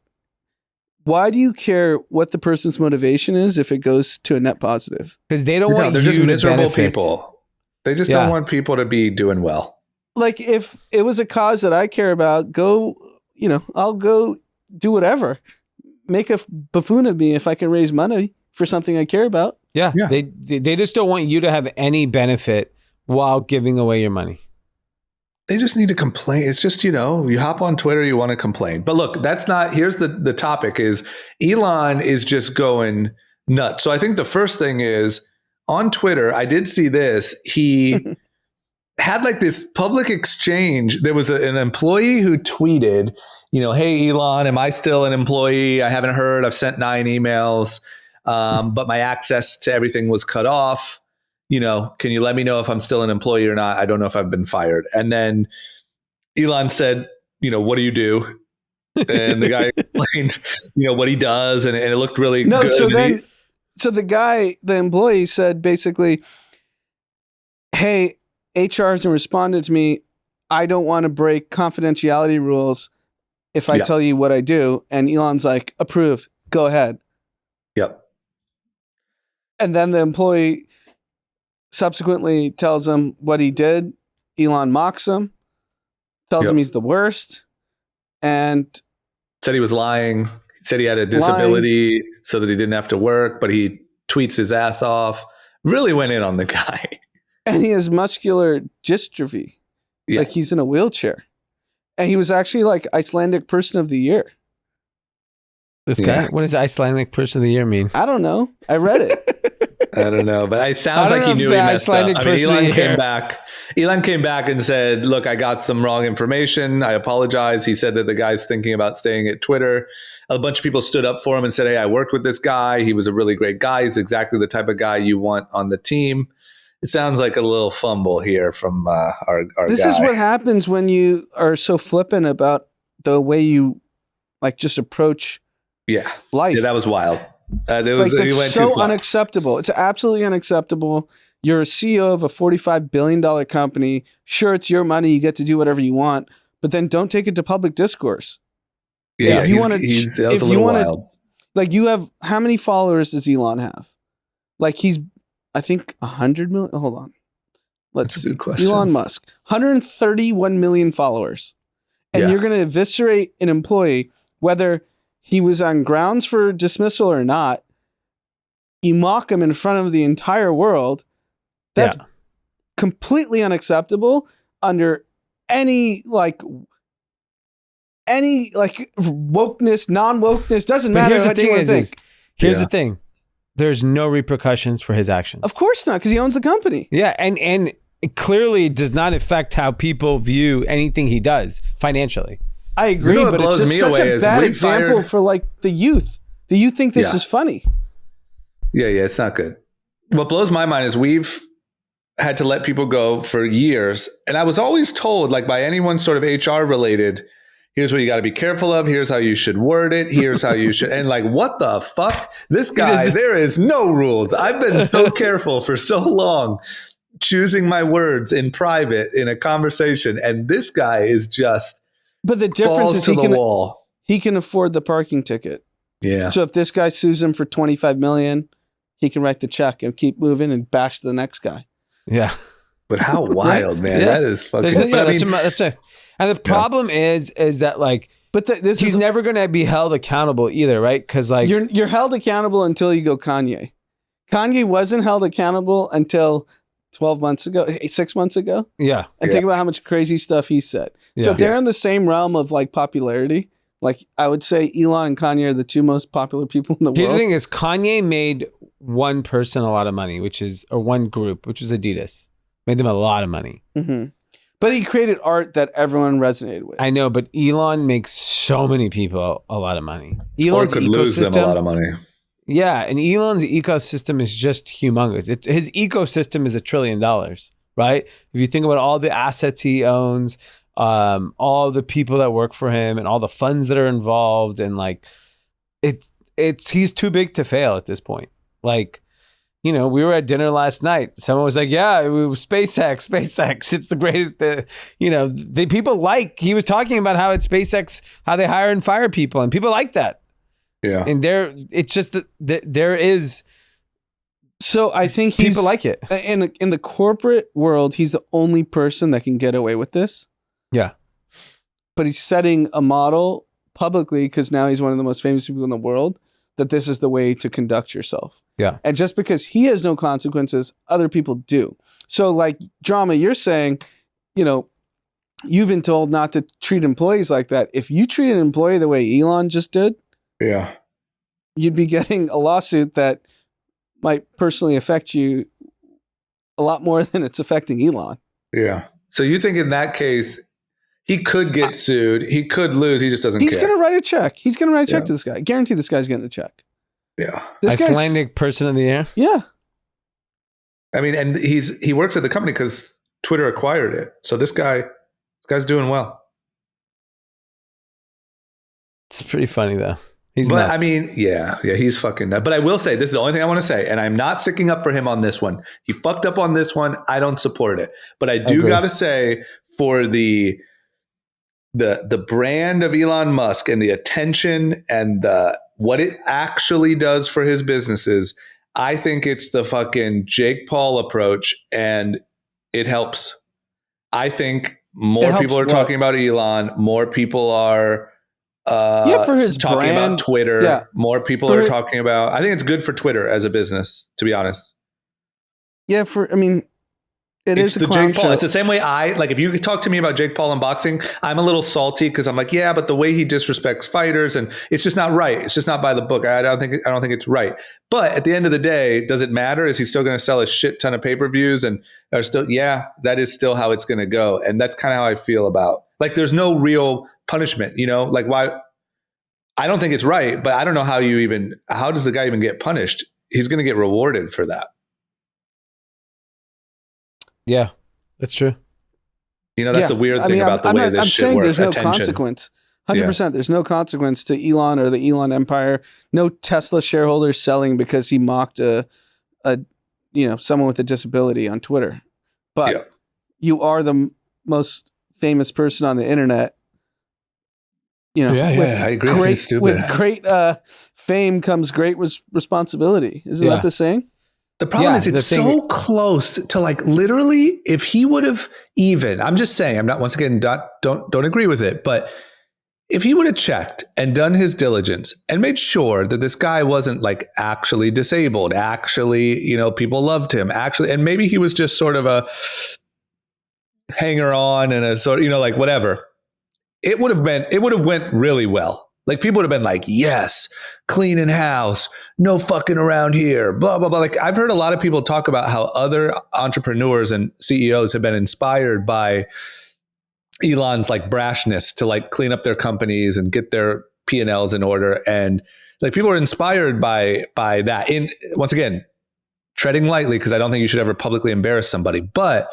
why do you care what the person's motivation is if it goes to a net positive?
Because they don't want
they're
you
just
to
miserable
benefit.
people. They just don't want people to be doing well.
Like if it was a cause that I care about, I'll go do whatever. Make a buffoon of me if I can raise money for something I care about.
Yeah. They just don't want you to have any benefit while giving away your money.
They just need to complain. It's just, you hop on Twitter, you want to complain. But look, that's not, here's the topic is Elon is just going nuts. So I think the first thing is on Twitter, I did see this. He had like this public exchange. There was an employee who tweeted, hey, Elon, am I still an employee? I haven't heard. I've sent 9 emails, but my access to everything was cut off. Can you let me know if I'm still an employee or not? I don't know if I've been fired. And then Elon said, what do you do? And the guy explained, what he does. And it looked really good.
So then So the employee said basically, hey, HR hasn't responded to me. I don't want to break confidentiality rules if I tell you what I do. And Elon's like, approved, go ahead.
Yep.
And then the employee subsequently tells him what he did. Elon mocks him, tells him he's the worst, and
said he was lying. Said he had a disability so that he didn't have to work, but he tweets his ass off. Really went in on the guy.
And he has muscular dystrophy.
Yeah.
Like he's in a wheelchair. And he was actually like Icelandic Person of the Year.
This guy? What does Icelandic Person of the Year mean?
I don't know. I read it.
I don't know, but it sounds like he knew he messed up. I mean, Elon came back and said, look, I got some wrong information. I apologize. He said that the guy's thinking about staying at Twitter. A bunch of people stood up for him and said, hey, I worked with this guy. He was a really great guy. He's exactly the type of guy you want on the team. It sounds like a little fumble here from our
This
guy.
is what happens when you are so flippant about the way you like just approach life.
Yeah, that was wild.
That's so unacceptable. It's absolutely unacceptable. You're a CEO of a $45 billion company. Sure, it's your money. You get to do whatever you want, but then don't take it to public discourse.
Yeah,
if you want to, like, you have, how many followers does Elon have? Like, he's, I think 100 million. Hold on. Let's see. Elon Musk, 131 million followers. And you're going to eviscerate an employee, whether he was on grounds for dismissal or not. You mock him in front of the entire world. That's completely unacceptable under any wokeness, non-wokeness, doesn't matter what you want to think.
Here's the thing. There's no repercussions for his actions.
Of course not, because he owns the company.
Yeah, and it clearly does not affect how people view anything he does financially.
I agree, but it's just such a bad example for like the youth. The youth think this is funny.
Yeah, it's not good. What blows my mind is we've had to let people go for years. And I was always told, like by anyone sort of HR related, here's what you got to be careful of. Here's how you should word it. Here's how you should. And like, what the fuck? This guy, there is no rules. I've been so careful for so long choosing my words in private in a conversation. And this guy is just
but the difference is he can afford the parking ticket.
Yeah.
So if this guy sues him for 25 million, he can write the check and keep moving and bash the next guy.
Yeah.
But how wild, man. That is fucking
that's it. And the problem is that like,
but
he's never going to be held accountable either, right? Because like
you're held accountable until you go Kanye. Kanye wasn't held accountable until 12 months ago, 6 months ago.
Yeah.
And think about how much crazy stuff he said. Yeah. So they're in the same realm of like popularity. Like I would say Elon and Kanye are the two most popular people in the world.
Here's the thing is Kanye made one person a lot of money, or one group, which was Adidas. Made them a lot of money.
Mm-hmm. But he created art that everyone resonated with.
I know, but Elon makes so many people a lot of money.
Elon's could lose them a lot of money.
Yeah, and Elon's ecosystem is just humongous. His ecosystem is $1 trillion, right? If you think about all the assets he owns, all the people that work for him, and all the funds that are involved, and like, he's too big to fail at this point. Like, we were at dinner last night. Someone was like, "Yeah, SpaceX, it's the greatest." The people like. He was talking about how at SpaceX, how they hire and fire people, and people like that.
Yeah,
and it's just that there is.
So I think
people like it
in the corporate world. He's the only person that can get away with this.
Yeah,
but he's setting a model publicly because now he's one of the most famous people in the world. That this is the way to conduct yourself.
Yeah,
and just because he has no consequences, other people do. So, like Drama, you're saying, you've been told not to treat employees like that. If you treat an employee the way Elon just did.
Yeah,
you'd be getting a lawsuit that might personally affect you a lot more than it's affecting Elon.
Yeah. So you think in that case, he could get sued. He could lose. He just doesn't care.
He's going to write a check. He's going to write a check to this guy. I guarantee this guy's getting a check.
Yeah.
Icelandic Person of the Year?
Yeah.
I mean, and he works at the company because Twitter acquired it. So this guy's doing well.
It's pretty funny though. He's
but
nuts.
I mean, yeah, he's fucking nuts. But I will say, this is the only thing I want to say, and I'm not sticking up for him on this one. He fucked up on this one. I don't support it. But I do
Agree.
got to say, for the brand of Elon Musk and the attention and what it actually does for his businesses, I think it's the fucking Jake Paul approach, and it helps. I think more people are talking about Elon. More people are
for his
talking
brand,
about Twitter.
yeah.
More people are talking about. I think it's good for Twitter as a business, to be honest.
Yeah, it's
the
a clown
Jake Paul.
show.
It's the same way if you talk to me about Jake Paul and boxing, I'm a little salty because I'm like, yeah, but the way he disrespects fighters, and it's just not right. It's just not by the book. I don't think it's right. But at the end of the day, does it matter? Is he still going to sell a shit ton of pay-per-views? And are still, yeah, that is still how it's going to go. And that's kind of how I feel about, like, there's no real punishment, like why? I don't think it's right, but I don't know how does the guy even get punished? He's going to get rewarded for that.
Yeah, that's true.
That's the weird thing about the way this shit
saying
works.
there's no consequence. 100%. There's no consequence to Elon or the Elon empire. No Tesla shareholders selling because he mocked someone with a disability on Twitter. But you are the most famous person on the internet.
I agree. It's stupid.
With great fame comes great responsibility. Isn't that the saying?
The problem is it's so close to, like, literally, if he would have I'm just saying, I'm not, once again, don't agree with it, but if he would have checked and done his diligence and made sure that this guy wasn't, like, actually disabled, actually, people loved him, actually, and maybe he was just sort of a hanger on and a sort of, like, whatever, it would have went really well. Like, people would have been like, yes, cleaning house, no fucking around here, blah, blah, blah. Like, I've heard a lot of people talk about how other entrepreneurs and CEOs have been inspired by Elon's, like, brashness to, like, clean up their companies and get their P&Ls in order. And, like, people are inspired by that. Once again, treading lightly, because I don't think you should ever publicly embarrass somebody. But,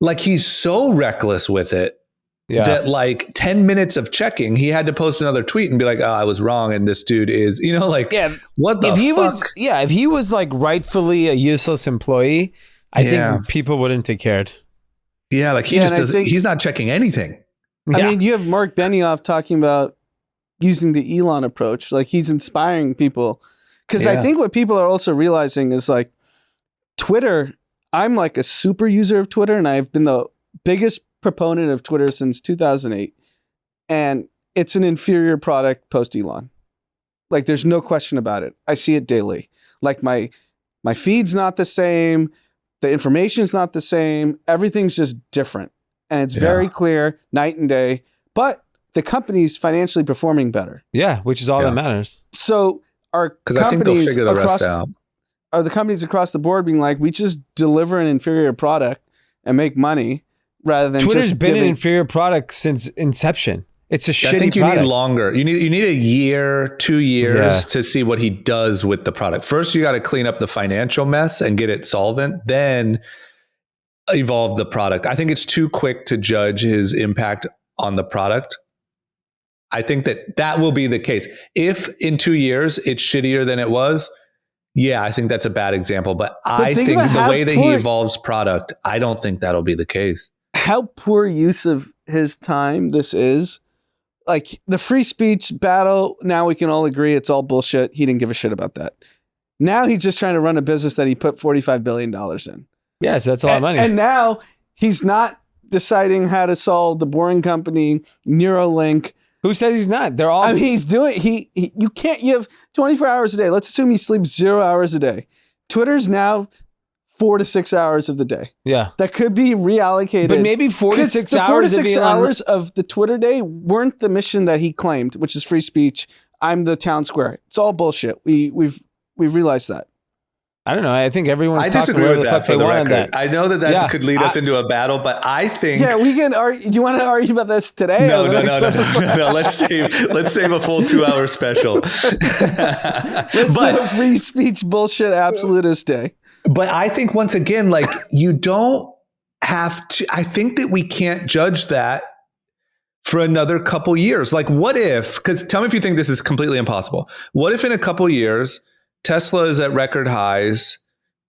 like, he's so reckless with it. Yeah. That, like, 10 minutes of checking, he had to post another tweet and be like, oh, I was wrong. And this dude is, what the fuck?
If he was, like, rightfully a useless employee, I think people wouldn't have cared.
Yeah, like, he just doesn't, he's not checking anything.
I mean, you have Mark Benioff talking about using the Elon approach. Like, he's inspiring people. Because I think what people are also realizing is, like, Twitter, I'm, like, a super user of Twitter, and I've been the biggest proponent of Twitter since 2008, and it's an inferior product post Elon. Like, there's no question about it. I see it daily. Like, my feed's not the same, the information's not the same, everything's just different, and it's very clear night and day. But the company's financially performing better.
Yeah, which is all that matters.
So are
I think they'll figure the rest out.
Are the companies across the board being like, we just deliver an inferior product and make money? Rather than
Twitter's
just
been an inferior product since inception. It's a shitty product.
I think you need longer. You need a year, 2 years to see what he does with the product. First, you got to clean up the financial mess and get it solvent. Then evolve the product. I think it's too quick to judge his impact on the product. I think that will be the case. If in 2 years it's shittier than it was, I think that's a bad example. But I think the way that he evolves product, I don't think that'll be the case.
How poor use of his time this is. Like, the free speech battle, now we can all agree it's all bullshit. He didn't give a shit about that. Now he's just trying to run a business that he put $45 billion in.
Yeah, so that's a lot of money.
And now he's not deciding how to solve the Boring Company, Neuralink.
Who says he's not? They're all...
I mean, he's doing... You have 24 hours a day. Let's assume he sleeps 0 hours a day. Twitter's now 4 to 6 hours of the day.
Yeah.
That could be reallocated.
But maybe 4 to 6 hours.
4 to 6 hours of the Twitter day weren't the mission that he claimed, which is free speech. I'm the town square. It's all bullshit. We've realized that.
I don't know. I think everyone's
I disagree with that for the record. I know that could lead us into a battle, but I think...
Yeah, we can argue. Do you want to argue about this today?
No. Let's save a full 2 hour special.
Let's do a free speech bullshit absolutist day.
But I think, once again, like, you don't have to... I think that we can't judge that for another couple years. Like, what if, because tell me if you think this is completely impossible. What if in a couple years, Tesla is at record highs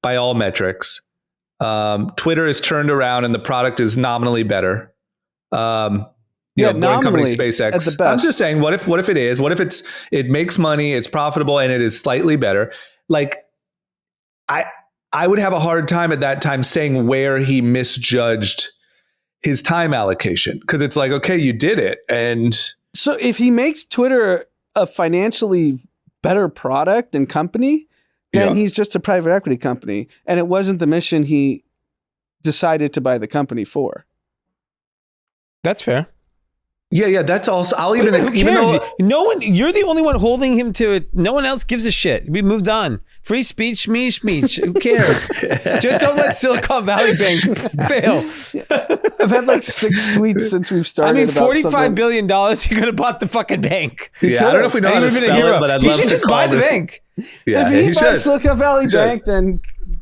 by all metrics? Twitter is turned around and the product is nominally better. Boring company SpaceX.
At the best.
I'm just saying, what if it is? What if it makes money, it's profitable, and it is slightly better? Like, I would have a hard time at that time saying where he misjudged his time allocation, because it's like, okay, you did it. And
so if he makes Twitter a financially better product and company, then he's just a private equity company. And it wasn't the mission he decided to buy the company for.
That's fair.
Yeah, that's also. I'll
Who
even
cares?
though
No one, you're the only one holding him to it. No one else gives a shit. We moved on. Free speech, me speech. Who cares? Just don't let Silicon Valley Bank fail.
I've had like 6 tweets since we've started.
I mean,
about
$45
something.
billion. He could have bought the fucking bank.
Yeah, I don't know if we know how to spell it, but I'd
he
love
should
to
just
call
buy the
this.
bank.
Yeah,
If he
he
buys
should.
Silicon Valley
He should.
Bank, then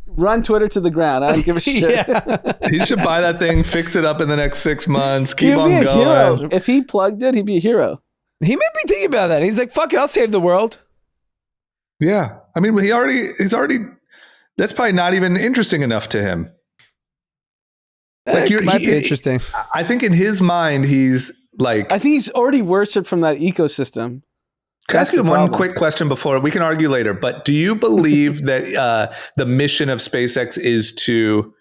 run Twitter to the ground. I don't give a shit.
Yeah.
He should buy that thing, fix it up in the next 6 months, keep
He'd be
on
a
going.
hero. If he plugged it, he'd be a hero.
He may be thinking about that. He's like, fuck it, I'll save the world.
Yeah, I mean, he's already. That's probably not even interesting enough to him. Like,
It might be interesting.
I think in his mind, he's like.
I think he's already worshipped from that ecosystem.
Can I ask
That's
you
the
one
problem.
quick question before we can argue later? But do you believe that the mission of SpaceX is to,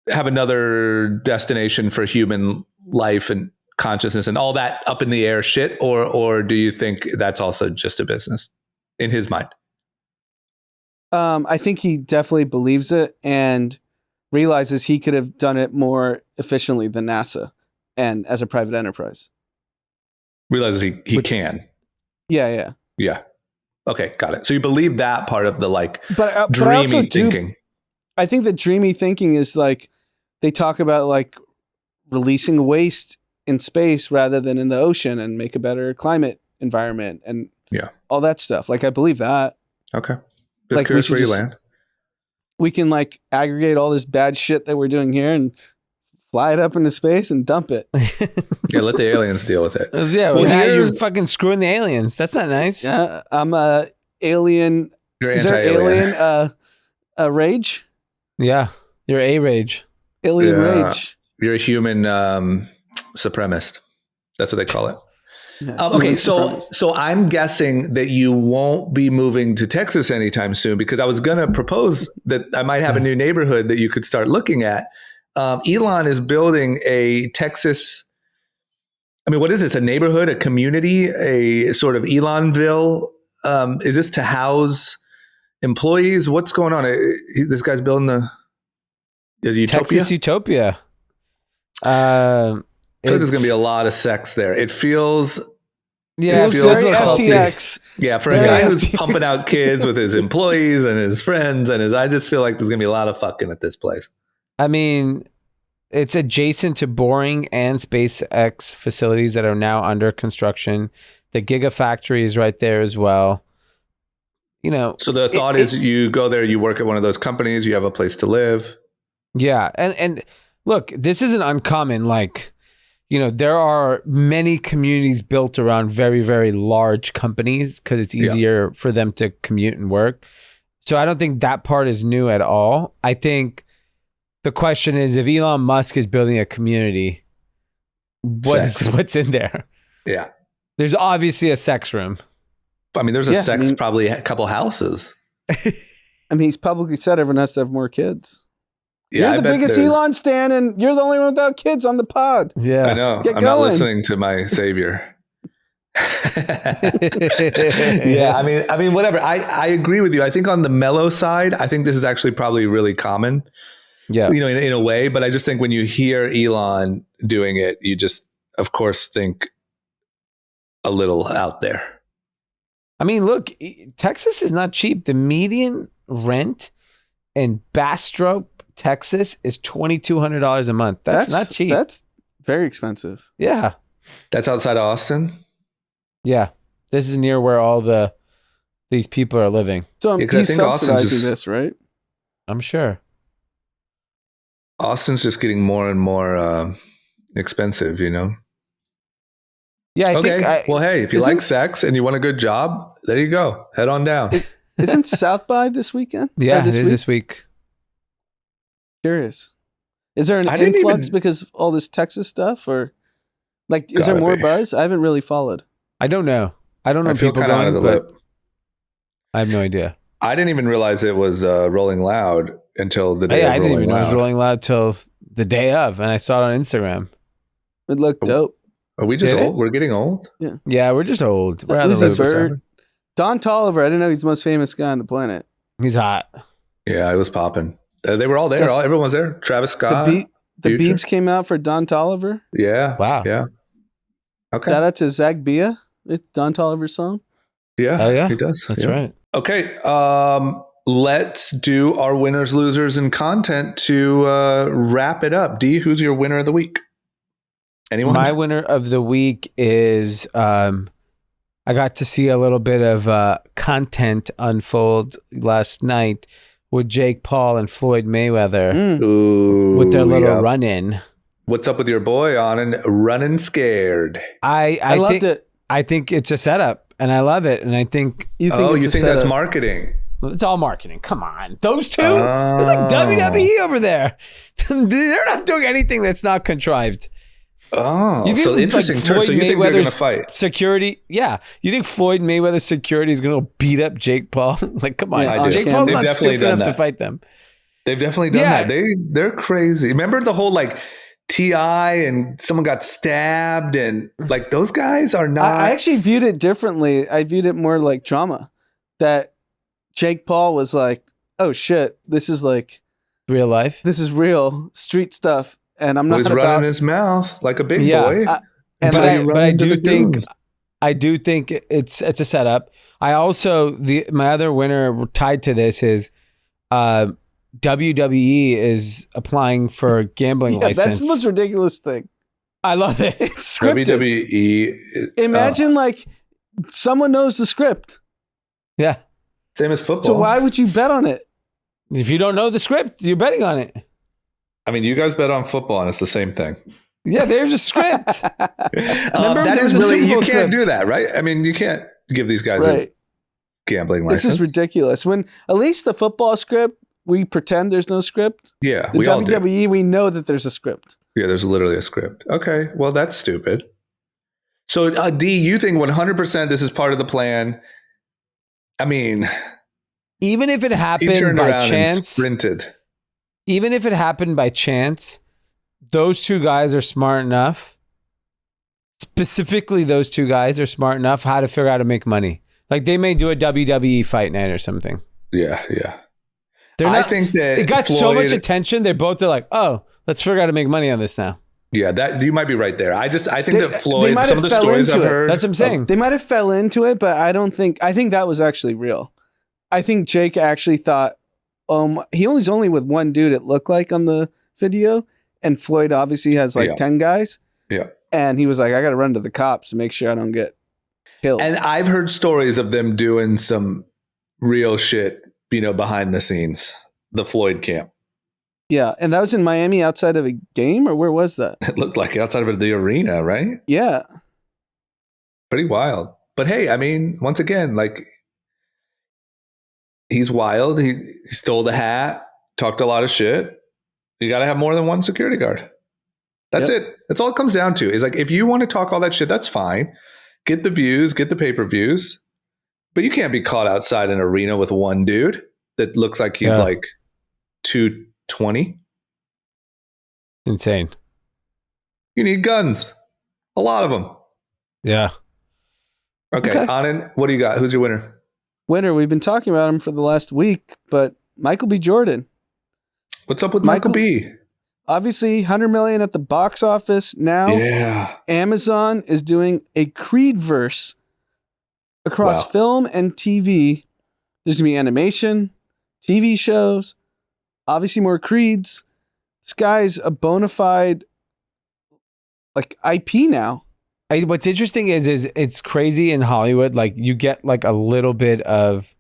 have another destination for human life and consciousness and all that up in the air shit, or do you think that's also just a business in his mind?
I think he definitely believes it and realizes he could have done it more efficiently than NASA and as a private enterprise.
Realizes he can.
Yeah.
Yeah. Okay, got it. So you believe that part of the
But I
dreamy
also
thinking.
I think that dreamy thinking is like they talk about like releasing waste in space rather than in the ocean and make a better climate environment and all that stuff. Like I believe that.
Okay. Just
Like,
curious
we
where you
should
land.
We can like aggregate all this bad shit that we're doing here and fly it up into space and dump it.
Yeah, let the aliens deal with it.
Yeah,
Well,
now you're
here's-
fucking screwing the aliens. That's not nice.
Yeah, I'm a alien.
You're
Is there
anti-alien.
alien rage?
Yeah, you're a rage.
Alien
Yeah.
rage.
You're a human supremacist. That's what they call it.
Yeah,
Okay,
human
so
supremacist.
I'm guessing that you won't be moving to Texas anytime soon, because I was going to propose that I might have a new neighborhood that you could start looking at. Elon is building a Texas. I mean, what is this? A neighborhood, a community, a sort of Elonville? Is this to house employees? What's going on? This guy's building a Utopia.
Texas Utopia.
I feel like there's going to be a lot of sex there. It feels,
Yeah,
it
feels
feels
very
culty.
FTX.
Yeah, for a
Very
guy who's
FTX.
pumping out kids with his employees and his friends I just feel like there's going to be a lot of fucking at this place.
I mean, it's adjacent to Boring and SpaceX facilities that are now under construction. The Gigafactory is right there as well.
So the thought is you go there, you work at one of those companies, you have a place to live.
Yeah, and look, this isn't uncommon. There are many communities built around very, very large companies because it's easier for them to commute and work. So I don't think that part is new at all. I think the question is, if Elon Musk is building a community, what's in there?
Yeah.
There's obviously a sex room.
I mean, there's probably a couple houses.
I mean, he's publicly said everyone has to have more kids.
Yeah,
You're the biggest Elon stan, and you're the only one without kids on the pod.
Yeah.
I know.
Get
I'm not
going.
listening to my savior. Yeah, I mean, whatever. I agree with you. I think on the mellow side, I think this is actually probably really common.
Yeah.
In a way, but I just think when you hear Elon doing it, you just, of course, think a little out there.
I mean, look, Texas is not cheap. The median rent in Bastrop, Texas is $2,200 a month. That's not cheap.
That's very expensive.
Yeah.
That's outside of Austin.
Yeah. This is near where all these people are living.
So
Yeah, 'cause I
he's
think Austin's
subsidizing
just-
this, right?
I'm sure.
Austin's just getting more and more expensive, you know?
Yeah, I
Okay.
think.
Well, hey, if you like sex and you want a good job, there you go. Head on down.
Isn't South by this weekend?
Yeah,
Or this
it is
week?
this week.
Curious. Is there an
I didn't
influx
even-
because of all this Texas stuff, or like is
Gotta
there more
be.
buzz? I haven't really followed.
I don't know. I don't know
I feel
people
kind of out of
going,
the
but
loop.
I have no idea.
I didn't even realize it was Rolling Loud until the day
Yeah,
of
I didn't even know it was
Loud.
Rolling Loud till the day of, and I saw it on Instagram.
It looked dope.
Are we just
Did it?
old? We're getting old?
Yeah, we're just old. We're out of
Who's
the
a
loop.
bird? Don Toliver. I didn't know he's the most famous guy on the planet.
He's hot.
Yeah, it was popping. They were all there.
Just-
Everyone was there. Travis Scott.
The
Future.
Beebs came out for Don Toliver.
Yeah.
Wow.
Yeah. Okay.
Shout out to Zach Bia. It's Don Toliver's song.
Yeah.
Oh, yeah?
He does.
That's
Yeah.
right.
Okay. Let's do our winners, losers, and content to wrap it up. D, who's your winner of the week? Anyone?
My winner of the week is I got to see a little bit of content unfold last night with Jake Paul and Floyd Mayweather
Ooh,
with their little
yeah.
run-in.
What's up with your boy, Anand? Running scared.
I loved it.
I think it's a setup, and I love it. And I think
You think
Oh,
it's
you
a
think that's
setup.
marketing?
it's all marketing. Come on, those two. It's like WWE over there. They're not doing anything that's not contrived.
Oh,
You think,
so
like,
interesting turn. So
Floyd
you think they're going to
Mayweather's
fight?
Security, yeah. You think Floyd Mayweather's security is going to beat up Jake Paul? Like, come on,
Yeah,
I do.
Jake Paul's
They've
not
definitely
stupid
done
enough to
that.
fight them.
They've definitely done
Yeah.
that. They're crazy. Remember the whole like T.I. and someone got stabbed and like those guys are not.
I actually viewed it differently. I viewed it more like drama. That Jake Paul was like, "Oh shit, this is
Real life.
real street stuff," and I'm not
was
about.
running his mouth like a big
Yeah.
boy.
And
until
I-
you run
But I
into
do
the
think
goons.
it's a setup. I also my other winner tied to this is WWE is applying for a gambling
Yeah,
license.
that's the most ridiculous thing.
I love it.
It's scripted.
WWE.
Imagine like someone knows the script.
Yeah.
Same as football.
So why would you bet on it?
If you don't know the script, you're betting on it.
I mean, you guys bet on football, and it's the same thing.
Yeah, there's a script. Remember,
That
there
is
was a
really
Super
you
Bowl
can't
script.
do that, right? I mean, you can't give these guys
Right.
a gambling
This
license.
is ridiculous. When at least the football script, we pretend there's no script.
Yeah,
The
we all do.
WWE, we know that there's a script.
Yeah, there's literally a script. Okay, well, that's stupid. So, D, you think 100% this is part of the plan? I mean,
Even if it
he
happened
turned
by
around and
chance,
sprinted.
even if it happened by chance, those two guys are smart enough. Specifically, those two guys are smart enough how to figure out how to make money. Like they may do a WWE fight night or something.
Yeah, yeah.
They're
I
not,
think that
it got so much
Floyd-
attention. They both are like, "Oh, let's figure out how to make money on this now."
Yeah, that you might be right there. I think that
They
Floyd,
might
some
have
of the
fell
stories I've
into it.
heard.
That's what I'm saying.
They might have fell into it, but I think that was actually real. I think Jake actually thought, he was only with one dude, it looked like on the video, and Floyd obviously has like
Yeah.
10 guys.
Yeah.
And he was like, I got to run to the cops to make sure I don't get killed.
And I've heard stories of them doing some real shit, behind the scenes. The Floyd camp.
Yeah. And that was in Miami outside of a game, or where was that?
It looked like outside of the arena, right?
Yeah.
Pretty wild. But hey, I mean, once again, like he's wild. He stole the hat, talked a lot of shit. You got to have more than one security guard. That's
Yep.
it. That's all it comes down to. Is like if you want to talk all that shit, that's fine. Get the views, get the pay-per-views. But you can't be caught outside an arena with one dude that looks like he's
Yeah.
like 220.
Insane.
You need guns. A lot of them.
Yeah.
Okay,
Okay.
Anand, what do you got? Who's your winner?
Winner, we've been talking about him for the last week, but Michael B. Jordan.
What's up with Michael B?
Obviously, 100 million at the box office now.
Yeah.
Amazon is doing a Creed verse across
Wow.
film and TV. There's gonna be animation, TV shows, obviously more Creeds. This guy's a bona fide like IP now.
What's interesting is it's crazy in Hollywood. Like you get like a little bit of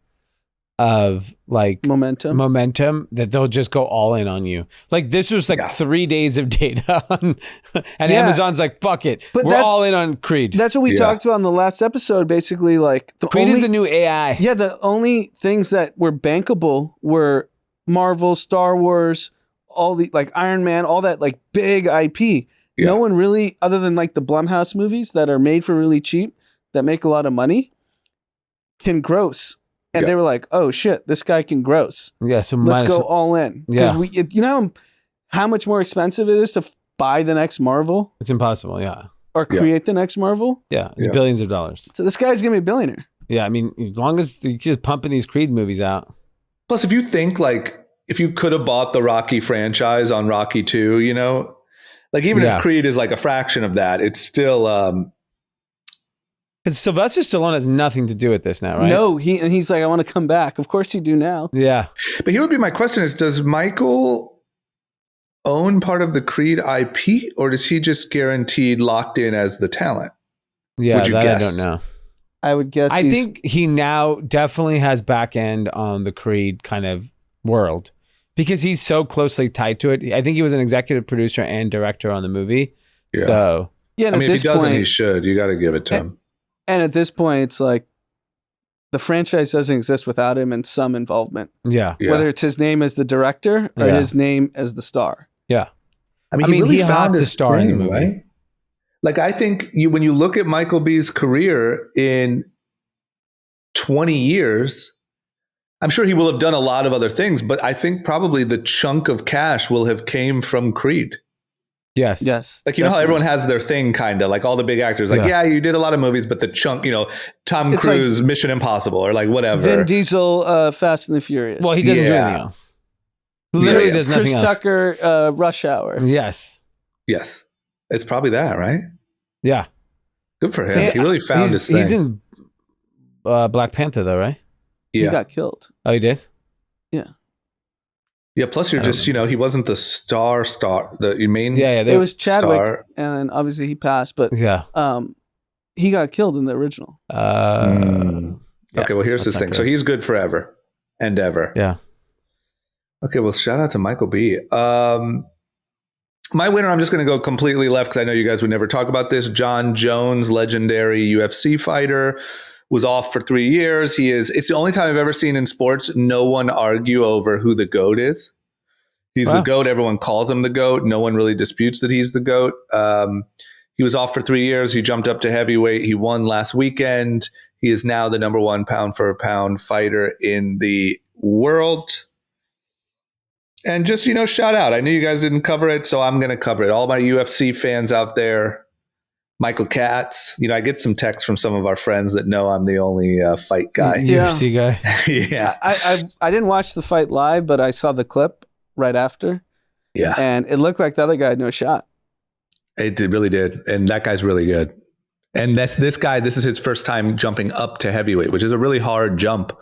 of like
momentum
that they'll just go all in on you. Like this was like 3 days of data on, and
Yeah.
Amazon's like, fuck it.
But
We're
that's-
all in on Creed.
That's what we talked about in the last episode. Basically, like
Creed is the new AI.
Yeah, the only things that were bankable were Marvel, Star Wars, all the like Iron Man, all that like big IP.
Yeah.
No one really, other than like the Blumhouse movies that are made for really cheap, that make a lot of money, can gross. And
Yeah.
they were like, "Oh shit, this guy can gross.
Yeah, so
Let's
minus-
go all in." Because you know how much more expensive it is to buy the next Marvel
It's impossible. Yeah,
or create the next Marvel.
yeah, it's
Yeah.
billions of dollars.
So this guy's gonna be a billionaire.
Yeah, I mean, as long as he's just pumping these Creed movies out.
Plus, if you think like if you could have bought the Rocky franchise on Rocky 2, you know, like even
Yeah.
if Creed is like a fraction of that, it's still
Because Sylvester Stallone has nothing to do with this now, right?
No, he's like, "I want to come back." Of course you do now.
Yeah.
But here would be my question: is does Michael own part of the Creed IP, or is he just guaranteed locked in as the talent?
Yeah,
Would you
that
guess?
I don't know.
I would guess.
I think he now definitely has back end on the Creed kind of world because he's so closely tied to it. I think he was an executive producer and director on the movie.
Yeah.
So
Yeah, and
I
at
mean, if
this
he doesn't,
point,
he should. You got to give it to him.
and at this point, it's like the franchise doesn't exist without him and some involvement.
yeah.
Yeah.
Whether it's his name as the director or
Yeah.
his name as the star.
Yeah.
I mean,
I mean,
he really
he'll
found
have to
his
star in the
thing,
movie.
right? Like, I think when you look at Michael B's career in 20 years, I'm sure he will have done a lot of other things, but I think probably the chunk of cash will have came from Creed.
Yes.
Yes.
Like, you know how everyone has their thing, kind of like all the big actors, like, yeah, you did a lot of movies, but the chunk, you know, Tom
It's
Cruise, Mission Impossible, or like whatever.
Vin Diesel, Fast and the Furious.
Well, he doesn't do anything else. Literally does nothing
Chris
else.
Tucker, Rush Hour.
Yes.
Yes. It's probably that, right?
Yeah.
Good for him. He really found his thing.
He's in Black Panther, though, right?
He
Yeah.
got killed.
Oh, he did?
Yeah. Plus, you're just, you know, he wasn't the star, the main.
Yeah,
It was Chadwick,
star.
and obviously he passed, but
Yeah.
he got killed in the original.
Yeah,
Okay, well, here's
that's
his
not
thing. So
good.
he's good forever and ever.
Yeah.
Okay, well, shout out to Michael B. My winner, I'm just going to go completely left because I know you guys would never talk about this. John Jones, legendary UFC fighter, was off for 3 years. It's the only time I've ever seen in sports no one argue over who the GOAT is. He's the GOAT. Everyone calls him the GOAT. No one really disputes that he's the GOAT. He was off for 3 years. He jumped up to heavyweight. He won last weekend. He is now the number one pound for pound fighter in the world. And just, you know, shout out. I knew you guys didn't cover it, so I'm going to cover it. All my UFC fans out there, Michael Katz. You know, I get some texts from some of our friends that know I'm the only fight guy.
Yeah.
UFC guy.
Yeah.
I didn't watch the fight live, but I saw the clip right after,
Yeah.
and it looked like the other guy had no shot.
Really did. And that guy's really good. And this is his first time jumping up to heavyweight, which is a really hard jump.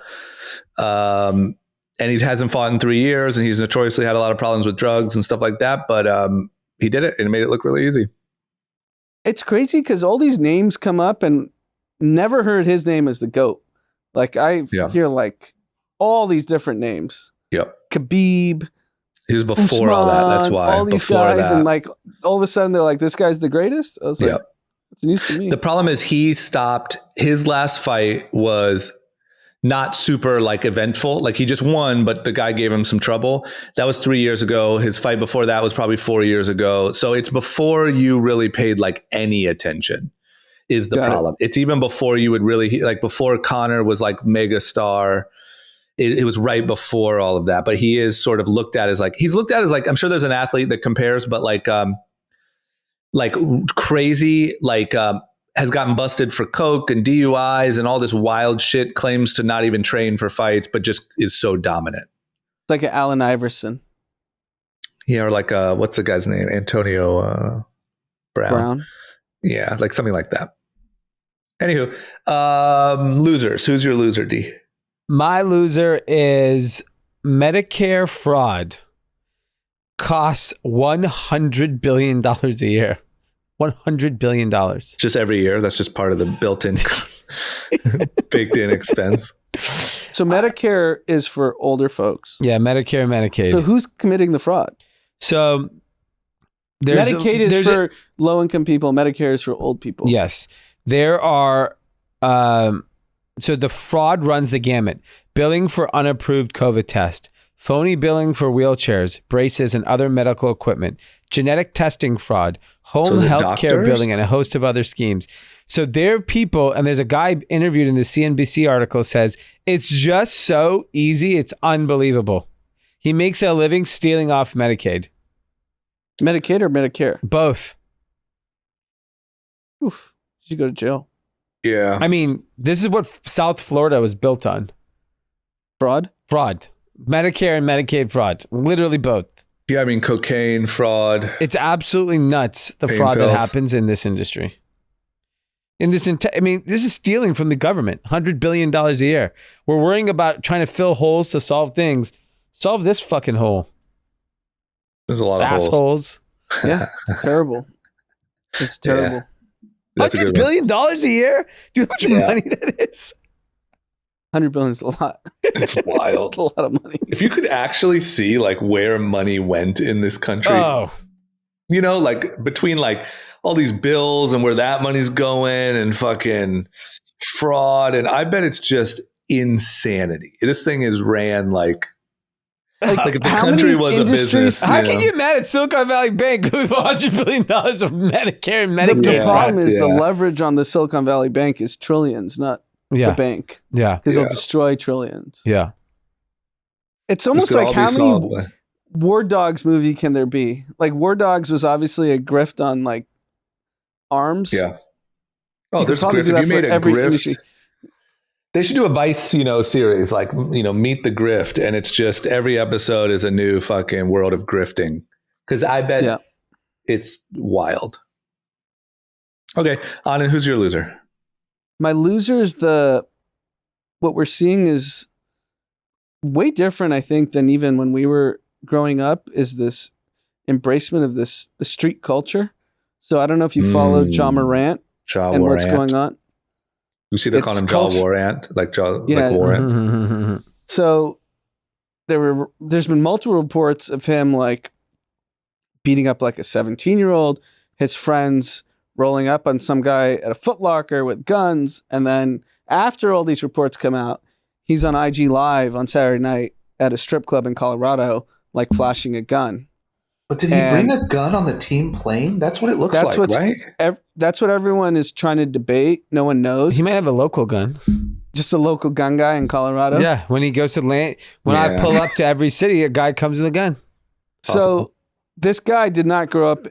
And he hasn't fought in 3 years, and he's notoriously had a lot of problems with drugs and stuff like that. But he did it, and it made it look really easy.
It's crazy because all these names come up, and never heard his name as the GOAT. Like I hear like all these different names.
Yep.
Khabib.
He was before all that. That's why.
All these
before
guys,
that.
and like all of a sudden they're like, "This guy's the greatest." I was like, "It's news to me."
The problem is he stopped. His last fight was not super like eventful. Like he just won, but the guy gave him some trouble. That was 3 years ago. His fight before that was probably 4 years ago. So it's before you really paid like any attention is the problem. It's even before you would really like before Conor was like mega star. It was right before all of that. But he is sort of looked at as like, I'm sure there's an athlete that compares, but like crazy, has gotten busted for coke and DUIs and all this wild shit, claims to not even train for fights, but just is so dominant.
It's like an Allen Iverson.
Yeah, or like what's the guy's name? Antonio Brown. Yeah, like something like that. Anywho, losers. Who's your loser, D?
My loser is Medicare fraud. Costs $100 billion a year. $100 billion.
Just every year. That's just part of the built-in, baked-in expense.
So Medicare is for older folks.
Yeah, Medicare and Medicaid.
So who's committing the fraud?
So
Medicaid is for low-income people. Medicare is for old people.
Yes. There are, so the fraud runs the gamut. Billing for unapproved COVID test, phony billing for wheelchairs, braces, and other medical equipment, genetic testing fraud, home
is it
health care
doctors?
billing, and a host of other schemes. So there are people, and there's a guy interviewed in the CNBC article says, it's just so easy, it's unbelievable. He makes a living stealing off Medicaid.
Medicaid or Medicare?
Both.
Oof. Did you go to jail?
Yeah.
I mean, this is what South Florida was built on.
Fraud?
Fraud. Medicare and Medicaid fraud. Literally both.
Yeah, I mean, cocaine, fraud.
It's absolutely nuts, the
Pain
fraud
pills.
that happens in this industry. This is stealing from the government. $100 billion a year. We're worrying about trying to fill holes to solve things. Solve this fucking hole.
There's a lot of holes.
Assholes.
Yeah, it's terrible. It's terrible.
That's a
$100
good one.
billion a year? Do you know how much money that is?
100 billion is a lot.
It's wild.
It's a lot of money.
If you could actually see like where money went in this country,
Oh,
you know, like between like all these bills and where that money's going and fucking fraud. And I bet it's just insanity. This thing is ran like if the
how
country
many
was a
industries-
business.
how
you
can
know?
you get mad at Silicon Valley Bank with $100 billion of Medicare and
The,
Medicaid?
the
Yeah.
problem is the
Yeah.
leverage on the Silicon Valley Bank is trillions, not the
Yeah,
bank,
yeah,
because
Yeah.
they'll destroy trillions.
yeah.
It's
This
almost
could
like
all be
how
solved
many
by-
War Dogs movie can there be? Like War Dogs was obviously a grift on like arms.
Yeah. Oh,
You could
there's a
probably
grift.
do
If
that
you
for
made a
every
grift,
industry.
they should do a Vice, series like, Meet the Grift. And it's just every episode is a new fucking world of grifting. Because I bet
Yeah.
it's wild. Okay. Anand, who's your loser?
My loser is what we're seeing is way different, I think, than even when we were growing up, is this embracement of the street culture. So I don't know if you followed John Morant
Ja
and what's
Warrant.
going on.
You see they call
It's
him
culture-
Ja Warrant, like
Yeah.
Warrant.
So there's been multiple reports of him like beating up like a 17-year-old, his friends rolling up on some guy at a Foot Locker with guns, and then after all these reports come out, he's on IG Live on Saturday night at a strip club in Colorado, like flashing a gun.
But did he
And-
bring a gun on the team plane? That's what it looks
That's
like,
what's-
right?
That's what everyone is trying to debate. No one knows.
He might have a local gun.
Just a local gun guy in Colorado.
Yeah, when he goes to land, when I
Yeah.
pull up to every city, a guy comes with a gun.
So
Possible.
this guy did not grow up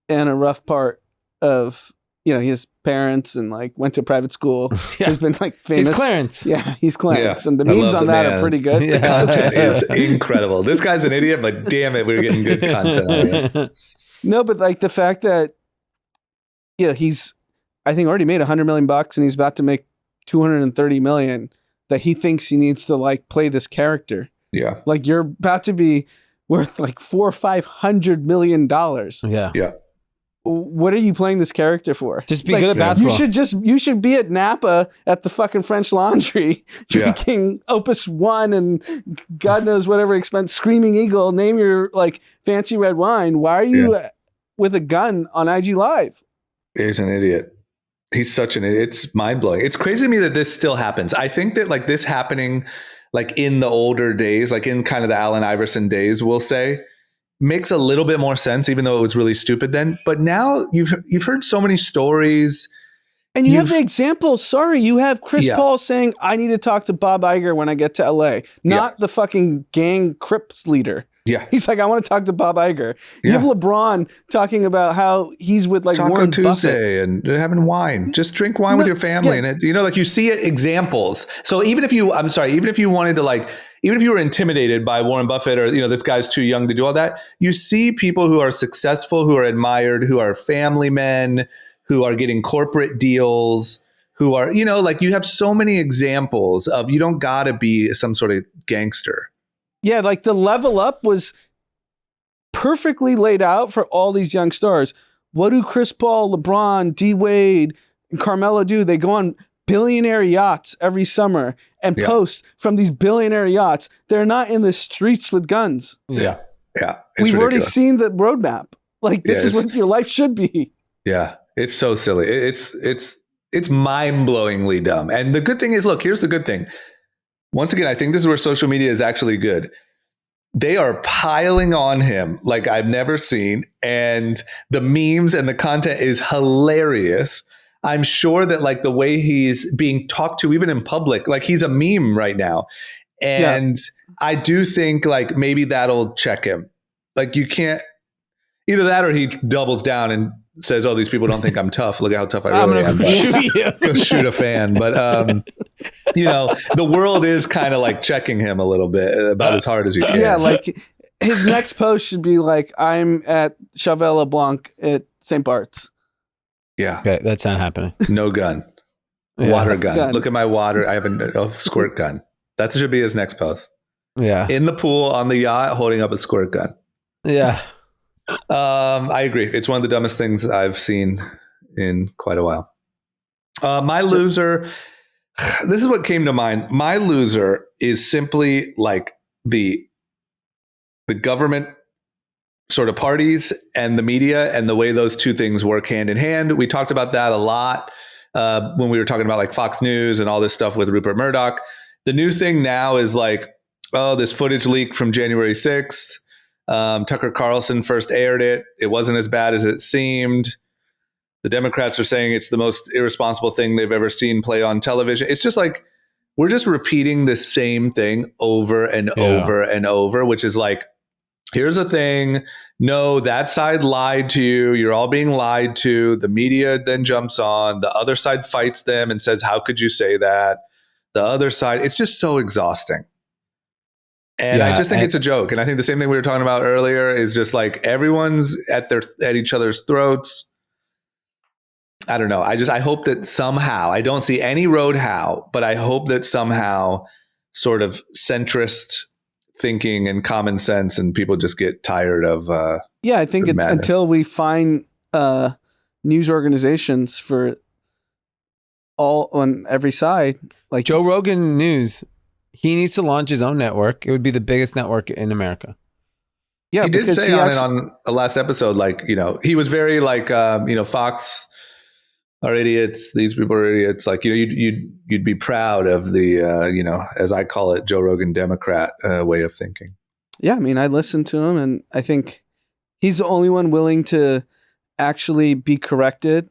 in a rough part of, his parents and like went to private school.
Yeah.
He's been like famous.
He's Clarence.
Yeah, he's Clarence.
Yeah.
And the
I
memes
love
on
the
that
man.
are pretty good.
Yeah.
The content is incredible. This guy's an idiot, but damn it, we're getting good content on it.
No, but like the fact that, he's, I think already made $100 million and he's about to make $230 million, that he thinks he needs to like play this character.
Yeah.
Like you're about to be worth like $400 or $500 million.
Yeah.
Yeah.
What are you playing this character for?
Just be
Like,
good at basketball.
You should be at Napa at the fucking French Laundry
Yeah.
drinking Opus One and God knows whatever expense, Screaming Eagle, name your like fancy red wine. Why are you with a gun on IG Live?
He's an idiot. He's such an idiot. It's mind blowing. It's crazy to me that this still happens. I think that like this happening like in the older days, like in kind of the Allen Iverson days, we'll say, makes a little bit more sense, even though it was really stupid then. But now you've heard so many stories.
And you have
You've-
the example. Sorry, you have Chris
Yeah.
Paul saying, I need to talk to Bob Iger when I get to LA, not the fucking gang Crips leader.
Yeah.
He's like, I want to talk to Bob Iger. You
Yeah.
have LeBron talking about how he's with like
Taco
Warren Buffett.
Tuesday and having wine. Just drink wine with your family.
yeah.
And like you see examples. So even if you wanted to like, even if you were intimidated by Warren Buffett or, this guy's too young to do all that, you see people who are successful, who are admired, who are family men, who are getting corporate deals, who are, like you have so many examples of you don't gotta be some sort of gangster.
Yeah, like the level up was perfectly laid out for all these young stars. What do Chris Paul, LeBron, D Wade, and Carmelo do? They go on billionaire yachts every summer and post from these billionaire yachts. They're not in the streets with guns.
Yeah.
We've already seen the roadmap. Like, this is what your life should be.
Yeah. It's so silly. It's mind-blowingly dumb. And the good thing is, look, here's the good thing. Once again, I think this is where social media is actually good. They are piling on him like I've never seen. And the memes and the content is hilarious. I'm sure that like the way he's being talked to, even in public, like he's a meme right now. And I do think like maybe that'll check him. Like you can't, either that or he doubles down and says, "Oh, these people don't think I'm tough. Look at how tough I really am." Go shoot a fan. But, the world is kind of like checking him a little bit about as hard as you can.
Yeah, like his next post should be like, "I'm at Cheval LeBlanc at St. Bart's."
Yeah.
Okay, that's not happening.
No gun. Water gun. Look at my water. I have a squirt gun. That should be his next post.
Yeah.
In the pool on the yacht holding up a squirt gun.
Yeah.
I agree. It's one of the dumbest things I've seen in quite a while. My loser, this is what came to mind. My loser is simply like the government sort of parties and the media and the way those two things work hand in hand. We talked about that a lot when we were talking about like Fox News and all this stuff with Rupert Murdoch. The new thing now is like, oh, this footage leaked from January 6th. Tucker Carlson first aired it. It wasn't as bad as it seemed. The Democrats are saying it's the most irresponsible thing they've ever seen play on television. It's just like, we're just repeating the same thing over and over and over, which is like, here's a thing. No, that side lied to you. You're all being lied to. The media then jumps on. The other side fights them and says, how could you say that? The other side, it's just so exhausting. And I just think it's a joke. And I think the same thing we were talking about earlier is just like everyone's at each other's throats. I don't know. I hope that somehow, I don't see any road how, but I hope that somehow sort of centrist thinking and common sense and people just get tired of
I think until we find news organizations for all on every side, like
Joe Rogan News. He needs to launch his own network. It would be the biggest network in America.
Yeah,
he did say on the last episode, like, he was very like, Fox are idiots. These people are idiots. Like, you'd be proud of the, as I call it, Joe Rogan Democrat way of thinking.
Yeah, I mean, I listened to him, and I think he's the only one willing to actually be corrected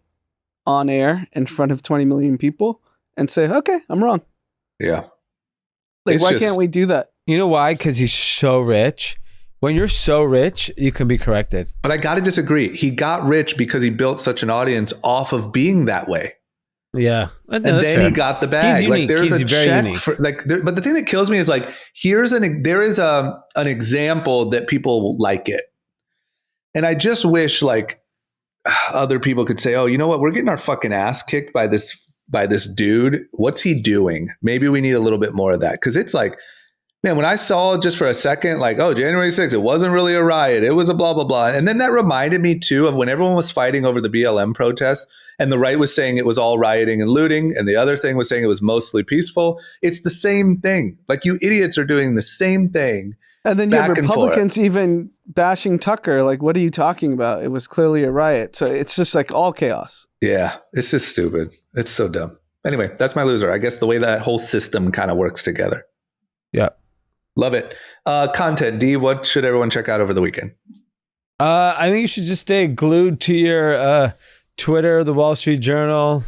on air in front of 20 million people and say, "Okay, I'm wrong."
Yeah.
Like, why can't we do that?
You know why? Because he's so rich. When you're so rich, you can be corrected.
But I got to disagree. He got rich because he built such an audience off of being that way.
Yeah.
And then he got the bag.
He's unique.
Like, there's
he's
a
very
check
unique.
for like, but the thing that kills me is like, there is an example that people like it. And I just wish like other people could say, "Oh, you know what? We're getting our fucking ass kicked by this dude. What's he doing? Maybe we need a little bit more of that." Cause it's like, man, when I saw just for a second, like, oh, January 6th, it wasn't really a riot. It was a blah, blah, blah. And then that reminded me too of when everyone was fighting over the BLM protests and the right was saying it was all rioting and looting. And the other thing was saying it was mostly peaceful. It's the same thing. Like, you idiots are doing the same thing.
And then you have Republicans even bashing Tucker. Like, what are you talking about? It was clearly a riot. So it's just like all chaos.
Yeah, it's just stupid. It's so dumb. Anyway, that's my loser. I guess the way that whole system kind of works together.
Yeah.
Love it. Content, D, what should everyone check out over the weekend?
I think you should just stay glued to your Twitter, the Wall Street Journal,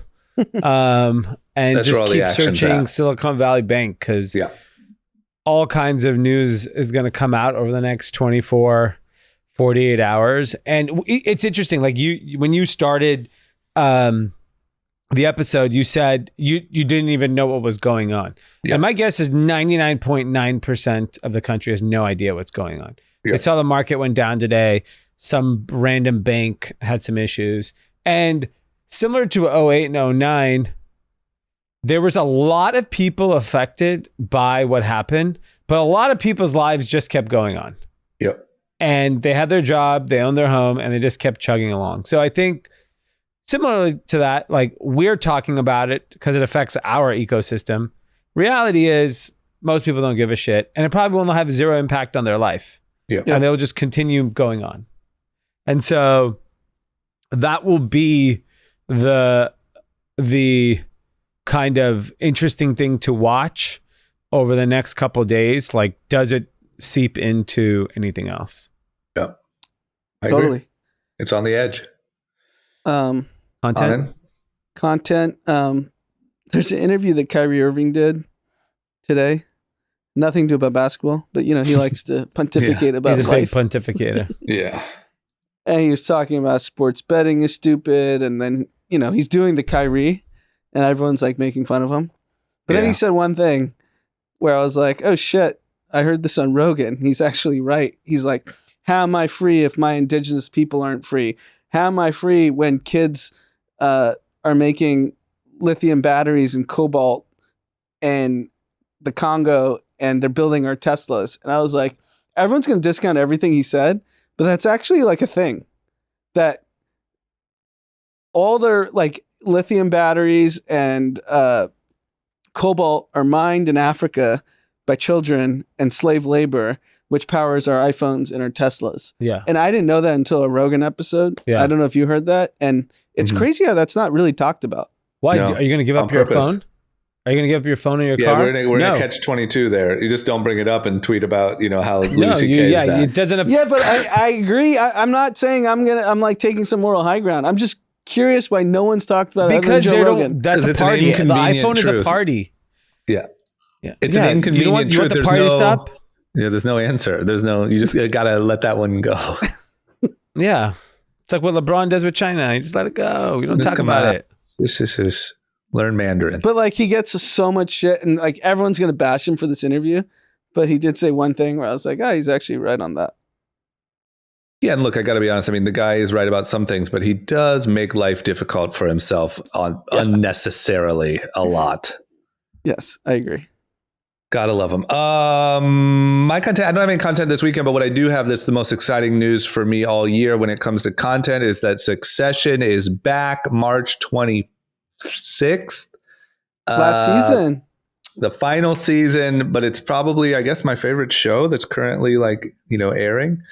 and just keep searching Silicon Valley Bank, because all kinds of news is going to come out over the next 24, 48 hours. And it's interesting. Like when you started the episode, you said you didn't even know what was going on. Yeah. And my guess is 99.9% of the country has no idea what's going on. Yeah. I saw the market went down today. Some random bank had some issues. And similar to 08 and 09, there was a lot of people affected by what happened, but a lot of people's lives just kept going on.
Yep.
And they had their job, they owned their home, and they just kept chugging along. So I think similarly to that, like we're talking about it because it affects our ecosystem. Reality is most people don't give a shit, and it probably will not have zero impact on their life.
Yeah.
And they'll just continue going on. And so that will be the kind of interesting thing to watch over the next couple of days. Like, does it seep into anything else?
Yeah. I
Totally.
agree. It's on the edge.
Content?
Anand?
Content. There's an interview that Kyrie Irving did today. Nothing to do about basketball, but he likes to pontificate about
He's a
life.
big pontificator.
Yeah.
And he was talking about sports betting is stupid, and then he's doing the Kyrie, and everyone's like making fun of him. But then he said one thing where I was like, "Oh shit, I heard this on Rogan. He's actually right." He's like, "How am I free if my indigenous people aren't free? How am I free when kids are making lithium batteries and cobalt in the Congo and they're building our Teslas?" And I was like, everyone's going to discount everything he said, but that's actually like a thing, that all their like lithium batteries and cobalt are mined in Africa by children and slave labor, which powers our iPhones and our Teslas.
Yeah.
And I didn't know that until a Rogan episode.
Yeah.
I don't know if you heard that. And it's crazy how that's not really talked about.
Why?
No,
Are you going to give
on
up your
purpose.
phone? Are you going to give up your phone in your
Yeah,
car?
we're in a catch 22 there. You just don't bring it up and tweet about, how Louis
No,
C.K. is bad.
it doesn't.
Yeah, but I agree. I'm not saying I'm like taking some moral high ground. I'm just curious why no one's talked about it
Because
other than Joe
they
Rogan.
don't. That's a
It's an
party. The
inconvenient
iPhone is a
truth.
party.
Yeah.
Yeah.
It's an inconvenient
you want
truth.
the party to stop?
Yeah, there's no answer. You just got to let that one go.
Yeah. It's like what LeBron does with China. You just let it go. We don't
Just
talk
come
about
out.
it.
Shush. Learn Mandarin.
But like he gets so much shit, and like everyone's gonna bash him for this interview. But he did say one thing where I was like, he's actually right on that.
Yeah, and look, I got to be honest. I mean, the guy is right about some things, but he does make life difficult for himself unnecessarily a lot.
Yes, I agree.
Gotta love him. My content, I don't have any content this weekend, but what I do have that's the most exciting news for me all year when it comes to content is that Succession is back March 26th.
Last season.
The final season, but it's probably, I guess, my favorite show that's currently airing.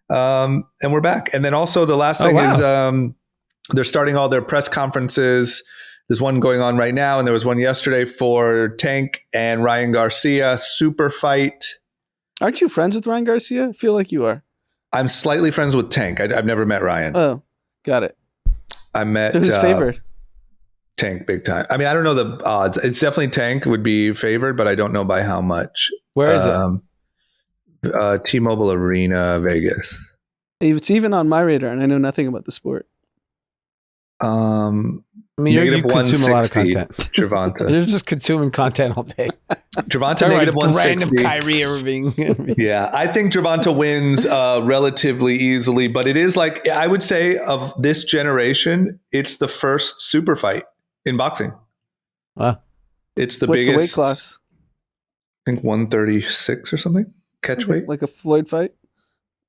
And we're back. And then also the last thing is they're starting all their press conferences. There's one going on right now, and there was one yesterday for Tank and Ryan Garcia super fight.
Aren't you friends with Ryan Garcia? I feel like you are.
I'm slightly friends with Tank. I've never met Ryan.
Oh, got it.
I met
So who's favored?
Tank big time. I mean, I don't know the odds. It's definitely Tank would be favored, but I don't know by how much.
Where is it?
T-Mobile Arena, Vegas.
It's even on my radar, and I know nothing about the sport.
I mean, you
negative
consume a lot of
160.
content.
Travanta.
You're just consuming content all day.
Travanta negative
Random
160.
Kyrie Irving.
Yeah, I think Travanta wins relatively easily, but it is like, I would say of this generation, it's the first super fight in boxing. It's the
What's
biggest.
the weight class?
I think 136 or something. Catch weight.
Like a Floyd fight?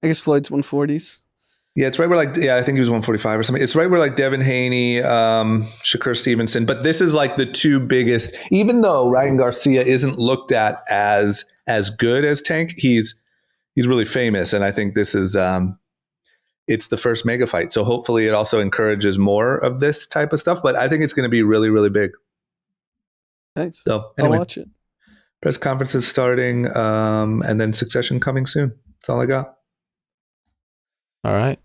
I guess Floyd's 140s.
Yeah, it's right where I think he was 145 or something. It's right where like Devin Haney, Shakur Stevenson. But this is like the two biggest, even though Ryan Garcia isn't looked at as good as Tank, he's really famous. And I think this is, it's the first mega fight. So hopefully it also encourages more of this type of stuff. But I think it's going to be really, really big.
Nice.
So anyway,
I'll watch it.
press conferences starting and then Succession coming soon. That's all I got.
All right.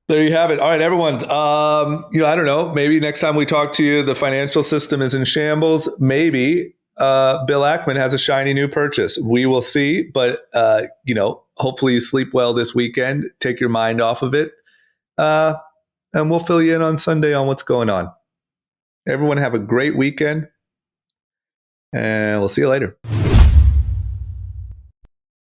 There you have it. All right, everyone. I don't know. Maybe next time we talk to you, the financial system is in shambles. Maybe Bill Ackman has a shiny new purchase. We will see. But, hopefully you sleep well this weekend. Take your mind off of it. And we'll fill you in on Sunday on what's going on. Everyone have a great weekend. And we'll see you later.